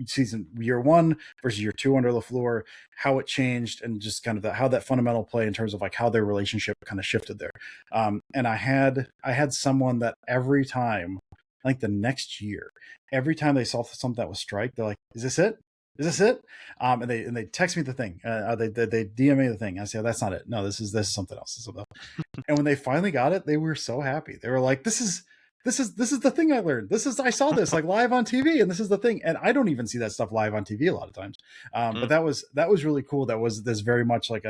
S2: season year 1 versus year 2 under LaFleur, how it changed, and just kind of how that fundamental play in terms of like how their relationship kind of shifted there. And I had someone that every time, I think the next year, every time they saw something that was strike, they're like, is this it? Is this it? And they text me the thing. They DM me the thing. I say, oh, that's not it. No, this is something else. This is something else. And when they finally got it, they were so happy. They were like, this is the thing I learned. I saw this like live on TV, and this is the thing. And I don't even see that stuff live on TV a lot of times. But that was really cool. That was this very much like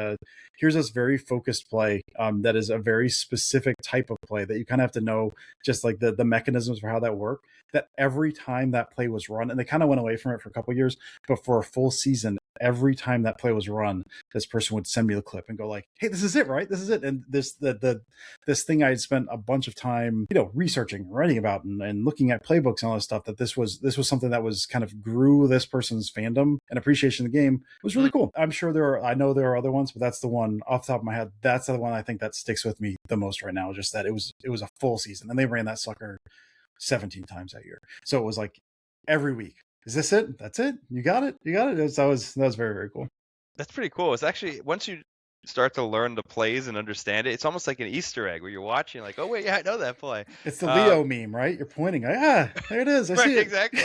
S2: here's this very focused play that is a very specific type of play that you kind of have to know just like the mechanisms for how that work. That every time that play was run, and they kind of went away from it for a couple of years, but for a full season, every time that play was run, this person would send me the clip and go like, hey, this is it, right? This is it. And this thing I had spent a bunch of time, researching, writing about, and looking at playbooks and all this stuff, that this was something that was kind of grew this person's fandom and appreciation of the game. It was really cool. I'm sure I know there are other ones, but that's the one off the top of my head. That's the one I think that sticks with me the most right now. Just that it was a full season, and they ran that sucker 17 times that year. So it was like every week. Is this it? That's it? You got it? That was very, very cool.
S3: That's pretty cool. It's actually, once you start to learn the plays and understand it, it's almost like an Easter egg where you're watching like, oh wait, yeah, I know that play.
S2: It's the Leo meme, right? You're pointing, there it is. I see it.
S3: Exactly.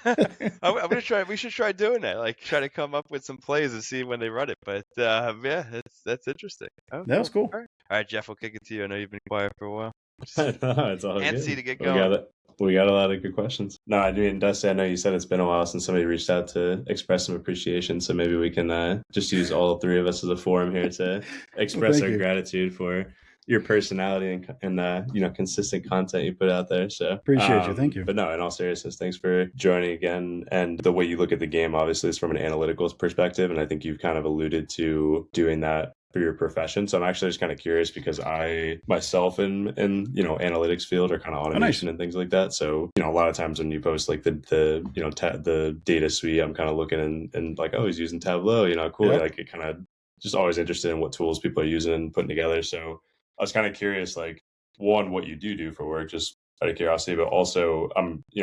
S3: Yeah. We should try doing that. Like try to come up with some plays and see when they run it. But yeah, that's interesting.
S2: Oh, that was cool.
S3: All right, Jeff, we'll kick it to you. I know you've been quiet for a while.
S4: No, it's all
S3: Fancy
S4: good.
S3: to get going.
S4: We got a lot of good questions. No, I mean, Dusty, I know you said it's been a while since somebody reached out to express some appreciation, so maybe we can just use all three of us as a forum here to express our gratitude for your personality and consistent content you put out there. So
S2: appreciate you. Thank you.
S4: But no, in all seriousness, thanks for joining again. And the way you look at the game, obviously, is from an analytical perspective, and I think you've kind of alluded to doing that for your profession. So I'm actually just kind of curious because I myself in analytics field or kind of automation and things like that. So, a lot of times when you post like the data suite, I'm kind of looking and like, oh, he's using Tableau, cool. Yeah. Like it kind of just always interested in what tools people are using and putting together. So I was kind of curious, like, one, what you do for work, just out of curiosity, but also,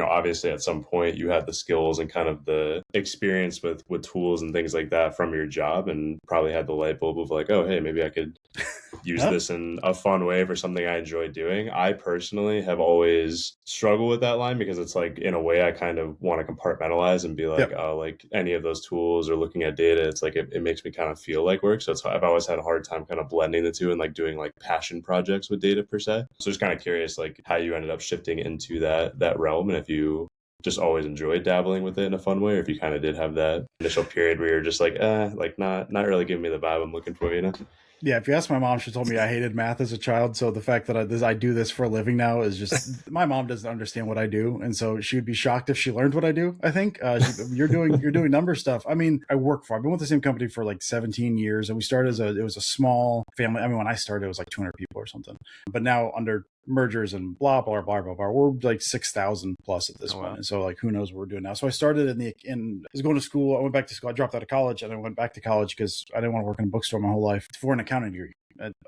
S4: obviously at some point you had the skills and kind of the experience with tools and things like that from your job, and probably had the light bulb of like, oh, hey, maybe I could use
S2: Yep.
S4: this in a fun way for something I enjoy doing. I personally have always struggled with that line because it's like, in a way, I kind of want to compartmentalize and be like,
S2: Yep.
S4: oh, like any of those tools or looking at data, it's like it makes me kind of feel like work. So I've always had a hard time kind of blending the two and like doing like passion projects with data per se. So just kind of curious, like how you ended up shifting into that realm, and if you just always enjoyed dabbling with it in a fun way, or if you kind of did have that initial period where you're just like, like not really giving me the vibe I'm looking for, you know?
S2: Yeah, if you ask my mom, she told me I hated math as a child. So the fact that I do this for a living now is just, my mom doesn't understand what I do, and so she would be shocked if she learned what I do. I think you're doing number stuff. I mean, I've been with the same company for like 17 years, and we started it was a small family. I mean, when I started, it was like 200 people or something, but now under mergers and blah blah blah blah blah, we're like 6,000 plus at this
S3: Oh,
S2: point.
S3: wow.
S2: And so like, who knows what we're doing now. So I started I was going to school. I went back to school. I dropped out of college, and I went back to college because I didn't want to work in a bookstore my whole life, for an accounting degree.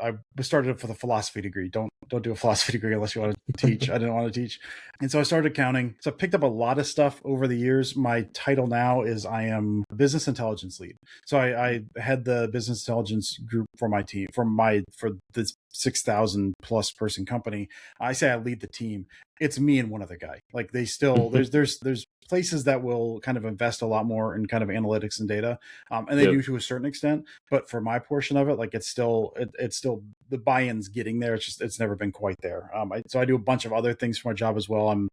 S2: I started it for the philosophy degree. Don't do a philosophy degree unless you want to teach. I didn't want to teach. And so I started accounting. So I picked up a lot of stuff over the years. My title now is I am business intelligence lead. So I had the business intelligence group for my team, for this 6,000 plus person company. I say I lead the team. It's me and one other guy. Like, they still, there's places that will kind of invest a lot more in kind of analytics and data. And they
S4: Yep.
S2: do to a certain extent, but for my portion of it, like, it's still the buy-in's getting there. It's never been quite there. So I do a bunch of other things for my job as well. I'm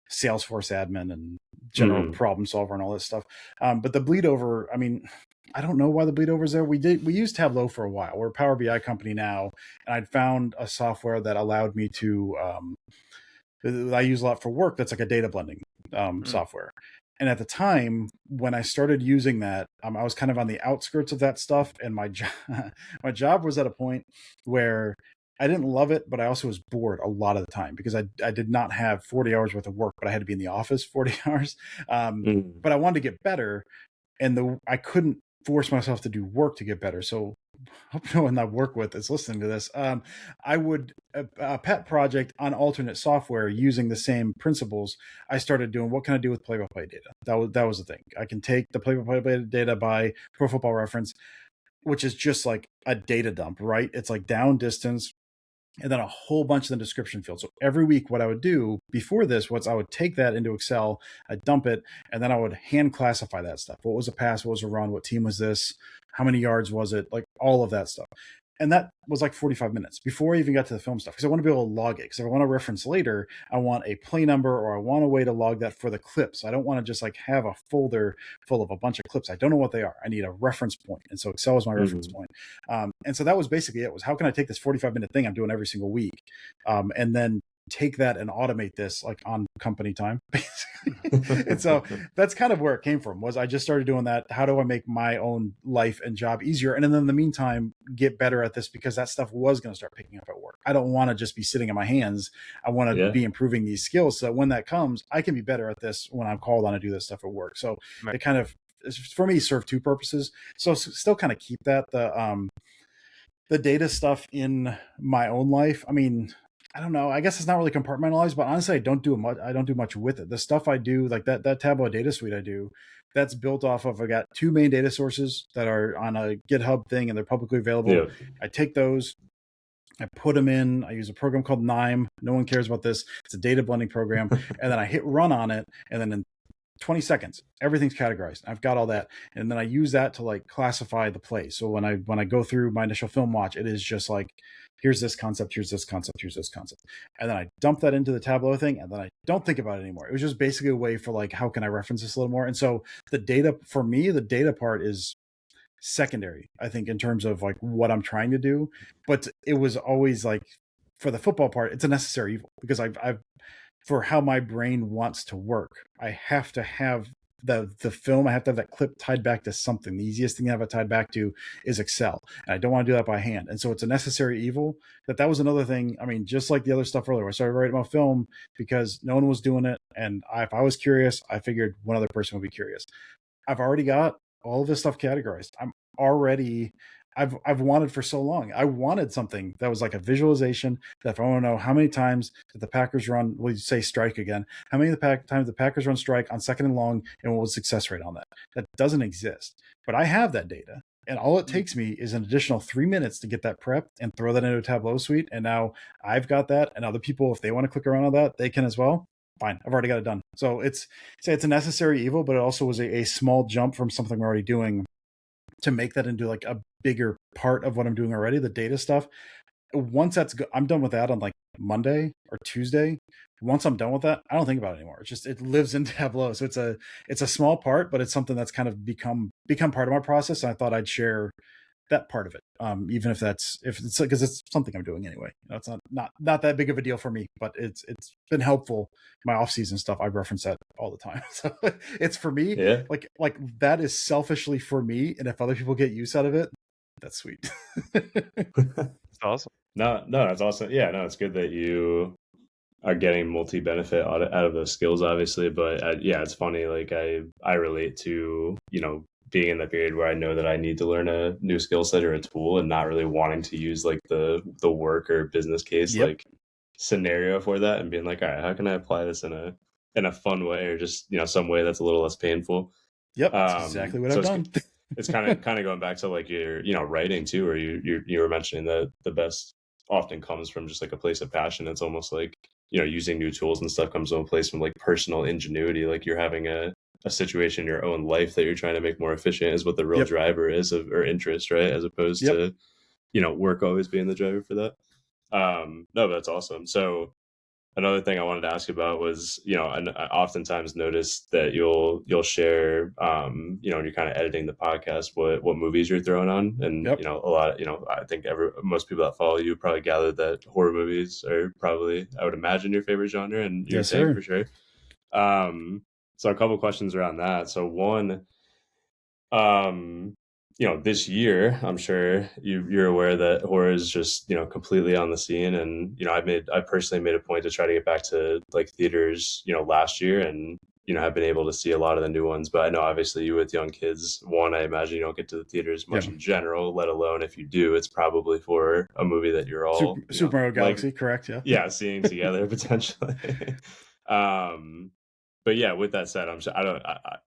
S2: Salesforce admin and general problem solver and all this stuff. But the bleed over, I mean, I don't know why the bleed over is there. We used Tableau for a while. We're a Power BI company now, and I'd found a software that allowed me to, I use a lot for work. That's like a data blending software. And at the time when I started using that, I was kind of on the outskirts of that stuff, and my job was at a point where I didn't love it, but I also was bored a lot of the time because I did not have 40 hours worth of work, but I had to be in the office 40 hours. But I wanted to get better, and I couldn't force myself to do work to get better. So I hope no one I work with is listening to this. I would a pet project on alternate software using the same principles. I started doing, what can I do with play-by-play data? That was the thing. I can take the play-by-play data by Pro Football Reference, which is just like a data dump, right? It's like down, distance, and then a whole bunch of the description fields. So every week, what I would do before this was I would take that into Excel, I'd dump it, and then I would hand classify that stuff. What was a pass? What was a run? What team was this? How many yards was it? Like, all of that stuff. And that was like 45 minutes before I even got to the film stuff, because I want to be able to log it. Because if I want to reference later, I want a play number, or I want a way to log that for the clips. I don't want to just like have a folder full of a bunch of clips. I don't know what they are. I need a reference point. And so Excel is my reference point. And so that was basically it, was how can I take this 45-minute thing I'm doing every single week, and then take that and automate this like on company time, basically. And so that's kind of where it came from, was I just started doing that. How do I make my own life and job easier? And then in the meantime, get better at this, because that stuff was going to start picking up at work. I don't want to just be sitting in my hands. I want to be improving these skills, so that when that comes, I can be better at this when I'm called on to do this stuff at work. So it kind of, for me, served two purposes. So still kind of keep that, the data stuff in my own life. I mean, I don't know. I guess it's not really compartmentalized, but honestly, I don't do much with it. The stuff I do, like that Tableau data suite I do, that's built off of, I got two main data sources that are on a GitHub thing, and they're publicly available.
S4: Yeah.
S2: I take those, I put them in. I use a program called Nime. No one cares about this. It's a data blending program. And then I hit run on it, and then in 20 seconds, everything's categorized. I've got all that. And then I use that to like classify the play. So when I go through my initial film watch, it is just like, here's this concept, here's this concept, here's this concept. And then I dump that into the Tableau thing, and then I don't think about it anymore. It was just basically a way for like, how can I reference this a little more? And so the data, for me, the data part is secondary, I think, in terms of like what I'm trying to do. But it was always like, for the football part, it's a necessary evil, because I've for how my brain wants to work, I have to have the film. I have to have that clip tied back to something. The easiest thing to have it tied back to is Excel, and I don't want to do that by hand. And so it's a necessary evil. That was another thing. I mean, just like the other stuff earlier, I started writing about film because no one was doing it, and if I was curious, I figured one other person would be curious. I've already got all of this stuff categorized. I'm already I've wanted for so long. I wanted something that was like a visualization that if I want to know how many times did the Packers run, we'll say strike again, how many of the times the Packers run strike on 2nd and long, and what was the success rate on that? That doesn't exist. But I have that data. And all it takes me is an additional 3 minutes to get that prepped and throw that into a Tableau suite. And now I've got that. And other people, if they want to click around on that, they can as well. Fine. I've already got it done. So it's a necessary evil, but it also was a small jump from something we're already doing to make that into like a bigger part of what I'm doing already, the data stuff. Once I'm done with that on like Monday or Tuesday. Once I'm done with that, I don't think about it anymore. It's just, it lives in Tableau. So it's a small part, but it's something that's kind of become part of my process. And I thought I'd share that part of it. Even if it's because it's something I'm doing anyway. It's not that big of a deal for me, but it's been helpful. My off-season stuff, I reference that all the time. So it's for me, like that is selfishly for me. And if other people get use out of it, that's sweet.
S3: That's awesome.
S4: No, that's awesome. Yeah, no, it's good that you are getting multi-benefit out of those skills, obviously. But yeah, it's funny. Like I relate to, being in the period where I know that I need to learn a new skill set or a tool and not really wanting to use like the work or business case like scenario for that, and being like, all right, how can I apply this in a fun way, or just, some way that's a little less painful.
S2: Yep. That's exactly what I've done.
S4: It's kind of going back to like your, writing too, where you were mentioning that the best often comes from just like a place of passion. It's almost like, using new tools and stuff comes from a place from like personal ingenuity. Like you're having a situation in your own life that you're trying to make more efficient is what the real driver is or interest, right? As opposed to, work always being the driver for that. No, but that's awesome. So another thing I wanted to ask about was, and I oftentimes notice that you'll share, when you're kind of editing the podcast, what movies you're throwing on. And, a lot, I think most people that follow you probably gathered that horror movies are probably, I would imagine, your favorite genre, and you're saying for sure. So a couple questions around that. So one, this year, I'm sure you're aware that horror is just, completely on the scene. And, I personally made a point to try to get back to like theaters, last year, and, I've been able to see a lot of the new ones. But I know obviously you with young kids, I imagine you don't get to the theaters much in general, let alone if you do, it's probably for a movie that you're all
S2: Super Mario Galaxy, correct? Yeah,
S4: seeing together potentially. But yeah, with that said,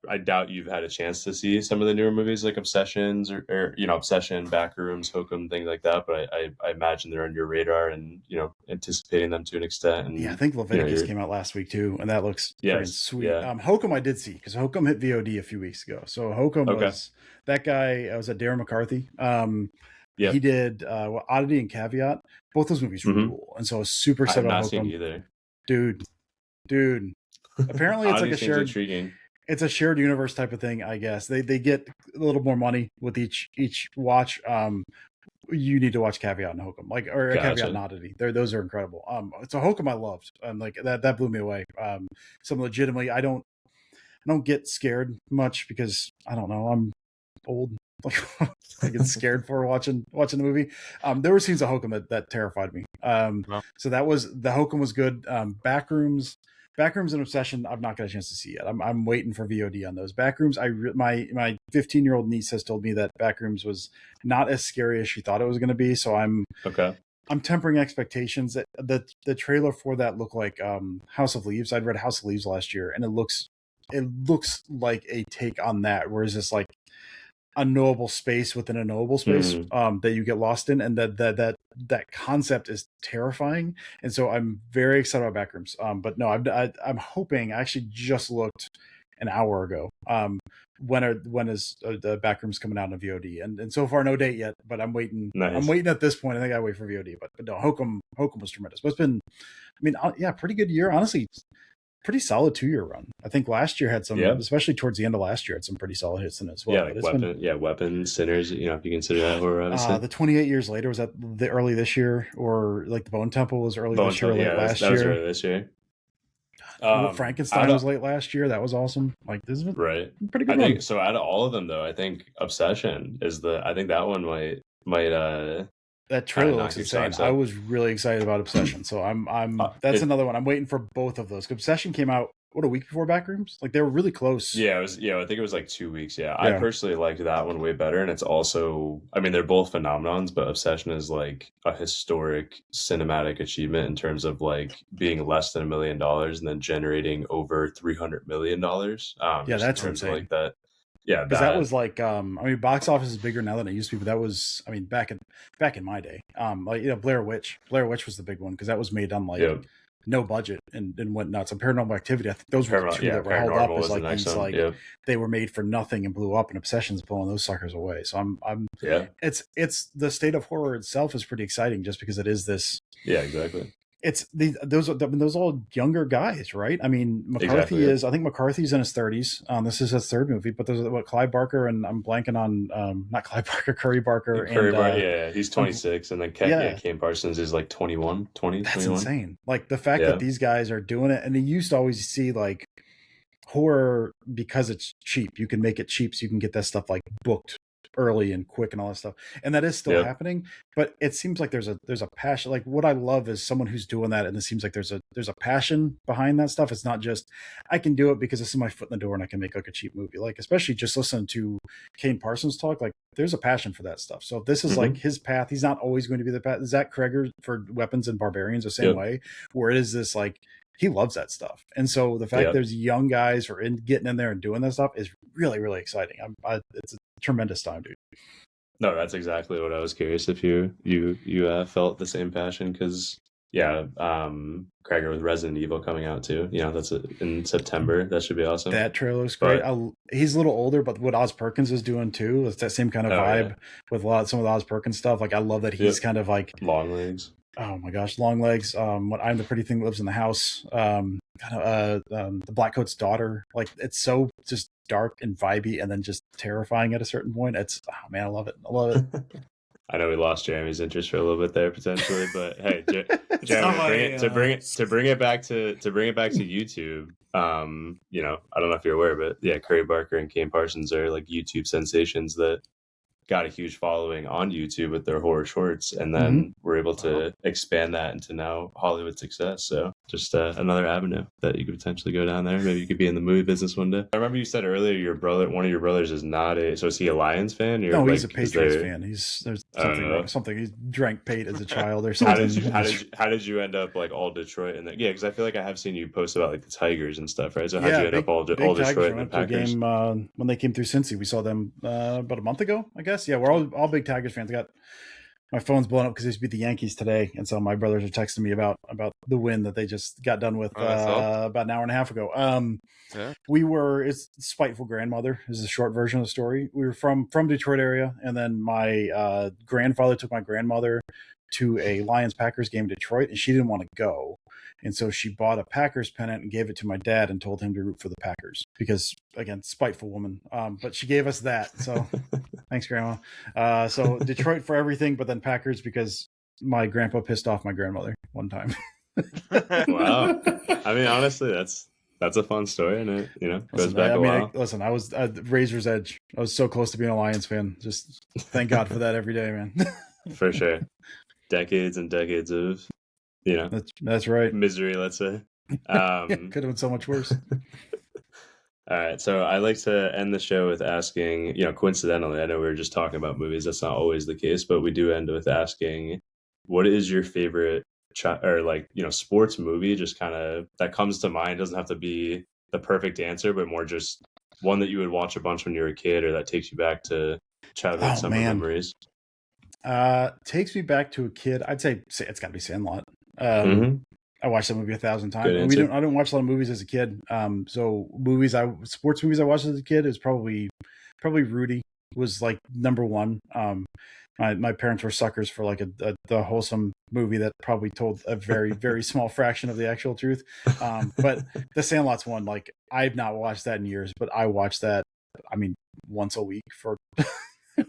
S4: I doubt you've had a chance to see some of the newer movies like Obsessions or Obsession, Backrooms, Hokum, things like that. But I imagine they're on your radar and, anticipating them to an extent. And
S2: I think Leviticus came out last week too, and that looks freaking sweet. Yeah. Hokum I did see because Hokum hit VOD a few weeks ago. So Hokum was that guy. I was at Darren McCarthy. He did Oddity and Caveat. Both those movies were cool, and so I was super excited about Hokum.
S4: Seen either.
S2: Dude. Apparently it's like it's a shared universe type of thing, I guess. They get a little more money with each watch. You need to watch Caveat and Hokum, or Caveat and Oddity. Those are incredible. So Hokum I loved, and like that blew me away. Some legitimately, I don't get scared much because I don't know, I'm old. Like I get scared for watching the movie. There were scenes of Hokum that terrified me. So that was the Hokum was good. Backrooms and Obsession, I've not got a chance to see yet. I'm waiting for VOD on those. Backrooms, my 15-year-old niece has told me that Backrooms was not as scary as she thought it was going to be. So I'm tempering expectations. That the trailer for that looked like House of Leaves. I'd read House of Leaves last year, and it looks like a take on that, where it's just like a knowable space within a knowable space that you get lost in, and that concept is terrifying. And so I'm very excited about Backrooms. But no, I'm hoping. I actually just looked an hour ago. When is the Backrooms coming out in VOD? And so far no date yet. But I'm waiting. Nice. I'm waiting at this point. I think I wait for VOD. But no, Hokum was tremendous. But it's been, pretty good year. Honestly, pretty solid 2-year run. I think last year had some, especially towards the end of last year, had some pretty solid hits in it as well.
S4: Yeah, Weapon, Sinners, if you consider that horror, obviously.
S2: The 28 Years Later, was that the early this year, or like the Bone Temple was early this year, late last year? That was early this year. Frankenstein was late last year. That was awesome. Like, this is pretty good.
S4: I think so. Out of all of them, though, I think Obsession is I think that one might
S2: that trailer looks insane. I was really excited about Obsession, so I'm that's another one. I'm waiting for both of those. Obsession came out a week before Backrooms. Like they were really close.
S4: Yeah, it was. Yeah, I think it was like 2 weeks. Yeah, I
S2: Yeah.
S4: personally liked that one way better, and it's also. I mean, they're both phenomenons, but Obsession is like a historic cinematic achievement in terms of like being less than $1 million and then generating over $300 million.
S2: Yeah,
S4: just
S2: that's
S4: in terms of
S2: insane.
S4: like that. Yeah,
S2: Because that was like, I mean, box office is bigger now than it used to be, but that was, I mean, back in my day, like Blair Witch was the big one because that was made on like
S4: Yep.
S2: no budget and went nuts. And Paranormal Activity, I think those were the two that were held up
S4: Paranormal
S2: as
S4: was the
S2: like
S4: next
S2: these
S4: one.
S2: like
S4: Yep.
S2: they were made for nothing and blew up, and Obsession's blowing those suckers away. So
S4: Yeah.
S2: it's the state of horror itself is pretty exciting just because it is this.
S4: Yeah, exactly.
S2: It's those all younger guys, right? I mean, McCarthy
S4: Exactly.
S2: I think McCarthy's in his 30s. This is his third movie, but there's Clive Barker and I'm blanking on not Clive Barker, Curry Barker.
S4: Yeah, he's 26, and then Kane Parsons is like 21, 20,
S2: That's
S4: 21.
S2: insane. Like the fact that these guys are doing it, and you used to always see like horror because it's cheap. You can make it cheap, so you can get that stuff like booked early and quick and all that stuff, and that is still happening, but it seems like there's a passion. Like what I love is someone who's doing that, and it seems like there's a passion behind that stuff. It's not just I can do it because this is my foot in the door and I can make like a cheap movie. Like especially just listening to Kane Parsons talk, like there's a passion for that stuff. So if this is like his path, he's not always going to be the path. Zach Kreger for Weapons and Barbarians the same way, where it is this like he loves that stuff. And so the fact there's young guys who are getting in there and doing that stuff is really, really exciting. It's a tremendous time, dude.
S4: No, that's exactly what I was curious if you felt the same passion, because Kreger with Resident Evil coming out too. That's in September. That should be awesome.
S2: That trailer looks great. He's a little older, but what Oz Perkins is doing too, it's that same kind of vibe with some of the Oz Perkins stuff. Like I love that he's kind of like
S4: long legs.
S2: Oh my gosh, long legs. What I'm the pretty thing that lives in the house. The Blackcoat's daughter. Like it's so just dark and vibey, and then just terrifying at a certain point. It's man, I love it.
S4: I know we lost Jeremy's interest for a little bit there potentially, but hey, Jeremy, to bring it back to YouTube. I don't know if you're aware, but yeah, Curry Barker and Kane Parsons are like YouTube sensations that got a huge following on YouTube with their horror shorts, and then we're able to expand that into now Hollywood success. So just another avenue that you could potentially go down there. Maybe you could be in the movie business one day. I remember you said earlier one of your brothers is not so is he a Lions fan?
S2: No, he's a Patriots fan. There's something he drank Pate as a child or something.
S4: How did you end up like all Detroit and because I feel like I have seen you post about like the Tigers and stuff, right? So how'd you end up all Detroit and the Packers?
S2: Game, when they came through Cincy, we saw them about a month ago, I guess. Yeah, we're all big Tigers fans. My phone's blown up because they used to beat the Yankees today, and so my brothers are texting me about the win that they just got done with about an hour and a half ago. It's Spiteful Grandmother is the short version of the story. We were from Detroit area, and then my grandfather took my grandmother to a Lions-Packers game in Detroit, and she didn't want to go. And so she bought a Packers pennant and gave it to my dad and told him to root for the Packers because, again, spiteful woman. But she gave us that. So thanks, Grandma. So Detroit for everything, but then Packers because my grandpa pissed off my grandmother one time.
S4: Wow. I mean, honestly, that's a fun story, and it goes back a while.
S2: I was at Razor's Edge. I was so close to being a Lions fan. Just thank God for that every day, man.
S4: For sure. Decades and decades of
S2: that's right.
S4: Misery, let's say.
S2: Could have been so much worse.
S4: All right, so I like to end the show with asking, coincidentally, I know we were just talking about movies. That's not always the case, but we do end with asking, what is your favorite sports movie? Just kind of that comes to mind. It doesn't have to be the perfect answer, but more just one that you would watch a bunch when you were a kid, or that takes you back to childhood summer memories.
S2: Takes me back to a kid. I'd say it's got to be Sandlot. I watched that movie 1,000 times. I didn't watch a lot of movies as a kid. So sports movies I watched as a kid is probably Rudy was like number one. My parents were suckers for like the wholesome movie that probably told a very, very small fraction of the actual truth. But the Sandlot's one, like I've not watched that in years, but I watched that, I mean, once a week for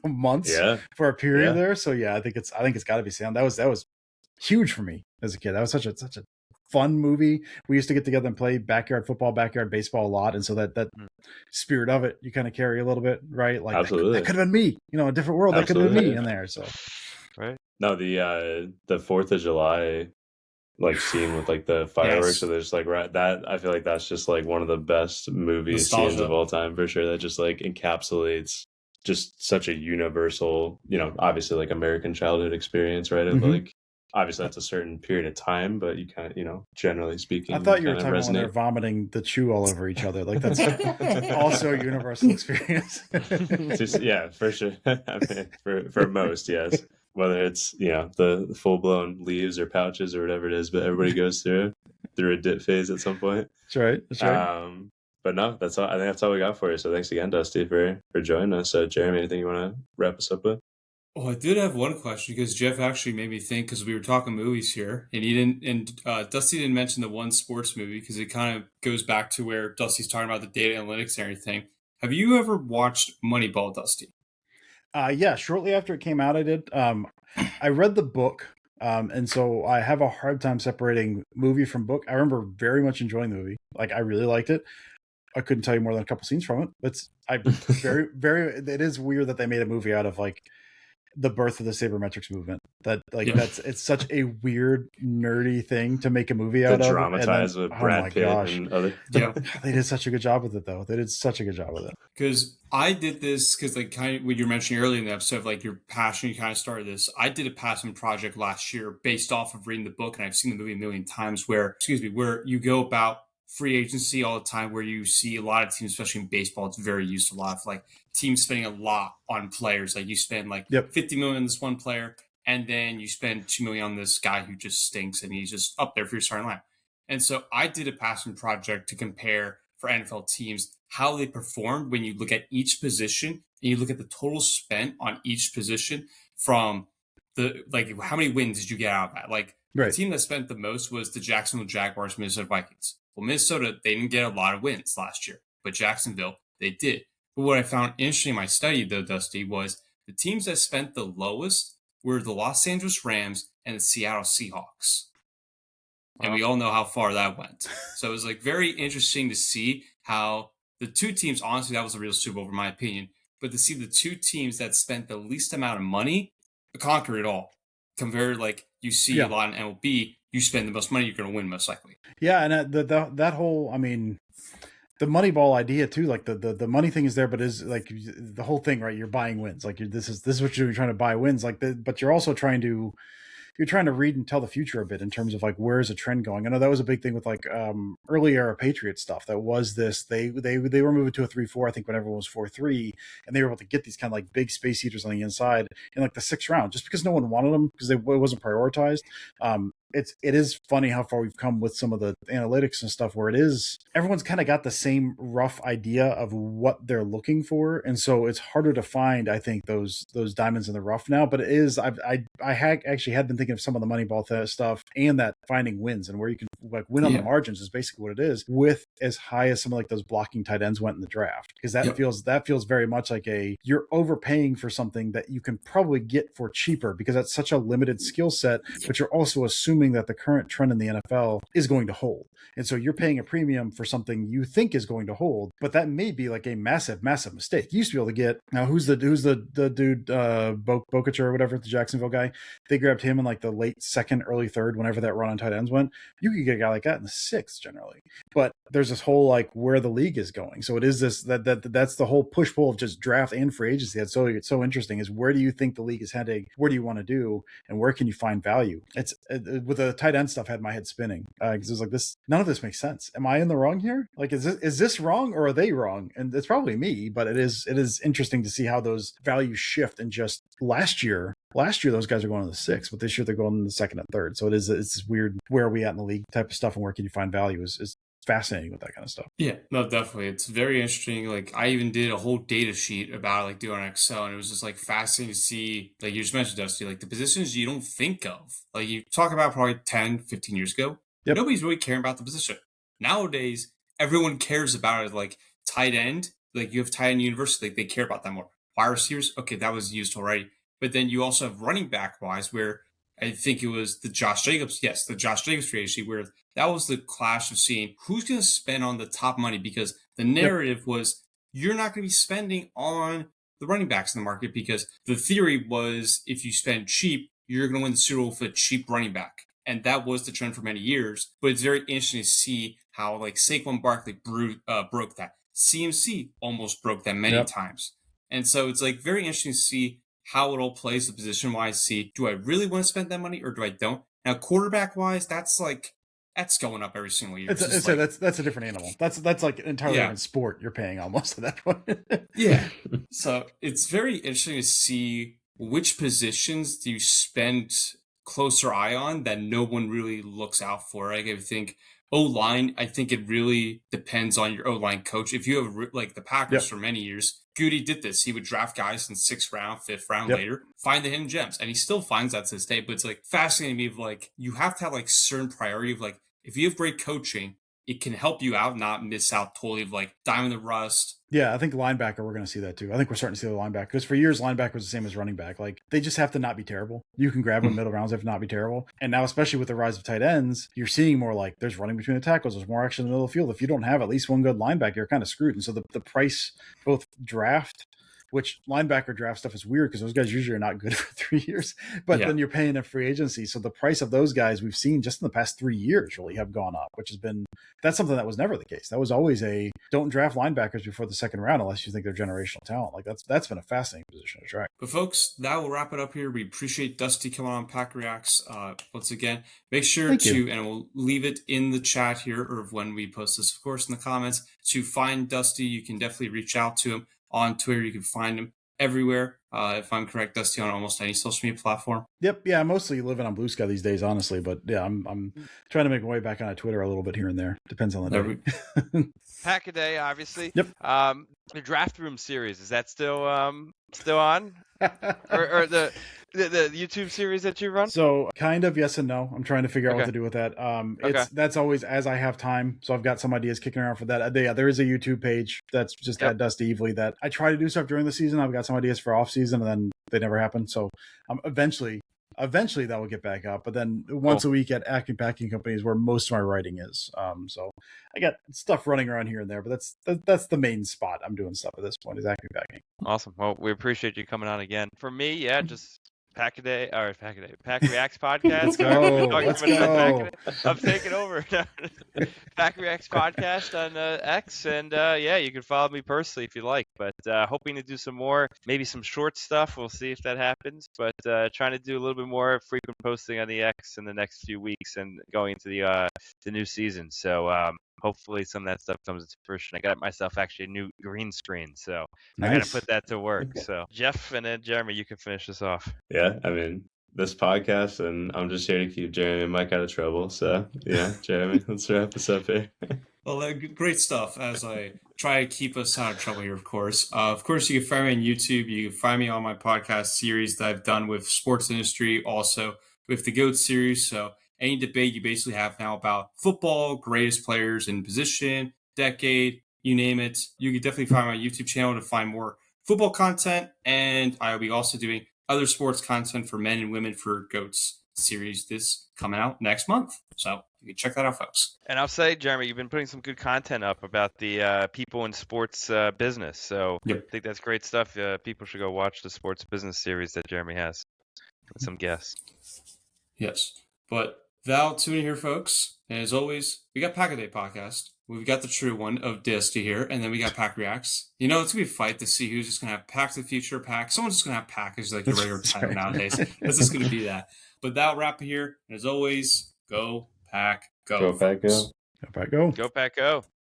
S2: months for a period there. So yeah, I think it's got to be Sandlot. That was huge for me as a kid. That was such a fun movie. We used to get together and play backyard football, backyard baseball a lot, and so that spirit of it you kind of carry a little bit, right? Like
S4: absolutely,
S2: that could have been me, a different world. Absolutely. That could have been me in there. So
S4: right. No, the 4th of July like scene with like the fireworks.
S1: Yes.
S4: So they're just like right that I feel like that's just like one of the best movie scenes
S1: Nostalgia.
S4: of all time for sure. That just like encapsulates just such a universal, obviously like American childhood experience, right? Of
S2: Mhm.
S4: like obviously that's a certain period of time, but you kind of, generally speaking,
S2: I thought you were
S4: kind of
S2: talking about when they're
S4: resonate.
S2: vomiting the chew all over each other. Like that's also a universal experience.
S4: Yeah, for sure. I mean, for most, yes. Whether it's the full blown leaves or pouches or whatever it is, but everybody goes through a dip phase at some point.
S2: That's right. That's right.
S4: But no, that's all. I think that's all we got for you. So thanks again, Dusty, for joining us. Jeremy, anything you want to wrap us up with?
S1: Oh, I did have one question because Jeff actually made me think because we were talking movies here, and he didn't, and Dusty didn't mention the one sports movie because it kind of goes back to where Dusty's talking about the data analytics and everything. Have you ever watched Moneyball, Dusty?
S2: Yeah, shortly after it came out, I did. I read the book, and so I have a hard time separating movie from book. I remember very much enjoying the movie. Like, I really liked it. I couldn't tell you more than a couple scenes from it. It is weird that they made a movie out of like the birth of the sabermetrics movement. That it's such a weird nerdy thing to make a movie out of.
S4: Dramatize with Brad Pitt and other.
S1: Yeah,
S2: they did such a good job with it, though. They did such a good job with it.
S1: because I did this because like kind of what you were mentioning earlier in the episode, of like your passion, you kind of started this. I did a passion project last year based off of reading the book, and I've seen the movie a million times. Where you go about free agency all the time, where you see a lot of teams, especially in baseball, it's very used to a lot of like teams spending a lot on players. Like you spend like $50 million on this one player, and then you spend $2 million on this guy who just stinks and he's just up there for your starting line. And so I did a passion project to compare for NFL teams how they performed when you look at each position and you look at the total spent on each position from the like how many wins did you get out of that? Like the team that spent the most was the Jacksonville Jaguars, Minnesota Vikings. Well, Minnesota, they didn't get a lot of wins last year, but Jacksonville, they did. But what I found interesting in my study, though, Dusty, was the teams that spent the lowest were the Los Angeles Rams and the Seattle Seahawks. And we all know how far that went. So it was like very interesting to see how the two teams, honestly, that was a real Super Bowl, in my opinion. But to see the two teams that spent the least amount of money conquer it all. Compared, like you see a lot in MLB, you spend the most money, you're going to win most likely.
S2: Yeah, and that whole, I mean, the Moneyball idea too, like the money thing is there, but is like the whole thing, right? You're buying wins. Like this is what you're doing, trying to buy wins. Like, but you're also trying to read and tell the future a bit in terms of like where's a trend going. I know that was a big thing with like early era Patriot stuff. That was this they were moving to a 3-4, I think, when everyone was 4-3, and they were able to get these kind of like big space heaters on the inside in like the 6th round, just because no one wanted them because it wasn't prioritized. It is funny how far we've come with some of the analytics and stuff where it is everyone's kind of got the same rough idea of what they're looking for, and so it's harder to find, I think, those diamonds in the rough now. But it is I actually had been thinking of some of the Moneyball stuff and that finding wins and where you can like win on the margins is basically what it is, with as high as some of like those blocking tight ends went in the draft, because that feels very much like you're overpaying for something that you can probably get for cheaper because that's such a limited skill set, but you're also assuming that the current trend in the NFL is going to hold. And so you're paying a premium for something you think is going to hold, but that may be like a massive, massive mistake. You used to be able to get, now who's the dude, Bokacher or whatever, the Jacksonville guy, they grabbed him in like the late 2nd, early 3rd, whenever that run on tight ends went. You could get a guy like that in the 6th generally. But there's this whole like where the league is going. So it is this, that's the whole push-pull of just draft and free agency. That's so interesting, is where do you think the league is heading? Where do you want to do? And where can you find value? It's with the tight end stuff had my head spinning because it was like, this, none of this makes sense. Am I in the wrong here? Like, is this wrong or are they wrong? And it's probably me, but it is interesting to see how those values shift. And just last year those guys are going to the 6th, but this year they're going in the 2nd and 3rd. So it's weird, where are we at in the league type of stuff, and where can you find value is fascinating with that kind of stuff.
S1: Yeah, no, definitely. It's very interesting. Like I even did a whole data sheet about like doing Excel, and it was just like fascinating to see, like you just mentioned, Dusty, like the positions you don't think of. Like you talk about probably 10, 15 years ago, nobody's really caring about the position. Nowadays, everyone cares about it. Like tight end, like you have tight end university, like they care about that more. Wide receivers, okay, that was used already. But then you also have running back wise, where I think it was the Josh Jacobs free agency, where that was the clash of seeing who's going to spend on the top money, because the narrative was you're not going to be spending on the running backs in the market, because the theory was if you spend cheap, you're going to win the Super Bowl with a cheap running back. And that was the trend for many years. But it's very interesting to see how like Saquon Barkley broke that. CMC almost broke that many times. And so it's like very interesting to see how it all plays the position wise. See, do I really want to spend that money or do I don't? Now, quarterback wise, that's going up every single year.
S2: That's a different animal. That's like an entirely different sport you're paying almost at that point.
S1: Yeah. So it's very interesting to see which positions do you spend closer eye on that no one really looks out for. I think O-line, I think it really depends on your O-line coach. If you have like the Packers for many years, Goody did this. He would draft guys in 6th round, 5th round later, find the hidden gems. And he still finds that to this day. But it's like fascinating to me of like, you have to have like certain priority of like, if you have great coaching, it can help you out, not miss out totally of like diamond the rust.
S2: Yeah, I think linebacker, we're going to see that too. I think we're starting to see the linebacker because for years, linebacker was the same as running back. Like they just have to not be terrible. You can grab them middle rounds, if not be terrible. And now, especially with the rise of tight ends, you're seeing more like there's running between the tackles. There's more action in the middle of the field. If you don't have at least one good linebacker, you're kind of screwed. And so the price, both draft, which linebacker draft stuff is weird because those guys usually are not good for 3 years, but then you're paying a free agency. So the price of those guys we've seen just in the past 3 years really have gone up, which has been, that's something that was never the case. That was always a don't draft linebackers before the 2nd round unless you think they're generational talent. Like that's been a fascinating position to track.
S1: But folks, that will wrap it up here. We appreciate Dusty coming on Pack Reacts. Once again, make sure and we'll leave it in the chat here or when we post this, of course, in the comments. To find Dusty, you can definitely reach out to him on Twitter. You can find him everywhere. If I'm correct, Dusty, on almost any social media platform.
S2: Yep. Yeah. Mostly living on Blue Sky these days, honestly. But yeah, I'm trying to make my way back on Twitter a little bit here and there. Depends on the day.
S3: Pack a day, obviously.
S2: Yep.
S3: The Draft Room series, is that still on? or the YouTube series that you run?
S2: So kind of yes and no. I'm trying to figure out what to do with that. That's always as I have time. So I've got some ideas kicking around for that. There is a YouTube page that's just at Dusty Evely that I try to do stuff during the season. I've got some ideas for off season and then they never happen. So eventually that will get back up. But then once a week at Acme Packing Company is where most of my writing is. So I got stuff running around here and there, but that's the main spot I'm doing stuff at this point is Acme Packing.
S3: Awesome. Well, we appreciate you coming on again. For me, just Pack Reacts podcast.
S2: Let's go.
S3: I'm taking over. Pack Reacts podcast on X, and you can follow me personally if you like. But hoping to do some more, maybe some short stuff. We'll see if that happens. But trying to do a little bit more frequent posting on the X in the next few weeks and going into the new season. So hopefully some of that stuff comes into fruition. I got myself actually a new green screen, so I got to put that to work. So Jeff and then Jeremy, you can finish this off.
S4: Yeah, I mean, this podcast, and I'm just here to keep Jeremy and Mike out of trouble. So yeah, Jeremy, let's wrap this up here.
S1: Well, great stuff as I try to keep us out of trouble here, of course. Of course, you can find me on YouTube. You can find me on my podcast series that I've done with sports industry, also with the GOAT series. So any debate you basically have now about football, greatest players in position, decade, you name it, you can definitely find my YouTube channel to find more football content. And I will be also doing other sports content for men and women for GOATs series this coming out next month. So you can check that out, folks.
S3: And I'll say, Jeremy, you've been putting some good content up about the people in sports business. So I think that's great stuff. People should go watch the sports business series that Jeremy has with some guests.
S1: Yes. But without tuning here, folks, and as always, we got Pack a Day podcast. We've got the true one of Dusty here, and then we got Pack Reacts. You know, it's going to be a fight to see who's just going to have Pack to the Future Pack. Someone's just going to have Pack as like your regular title nowadays. It's just going to be that. But that'll wrap it here. And as always, go Pack, go.
S4: Go Pack, go.
S2: Go Pack, go.
S3: Go Pack, go.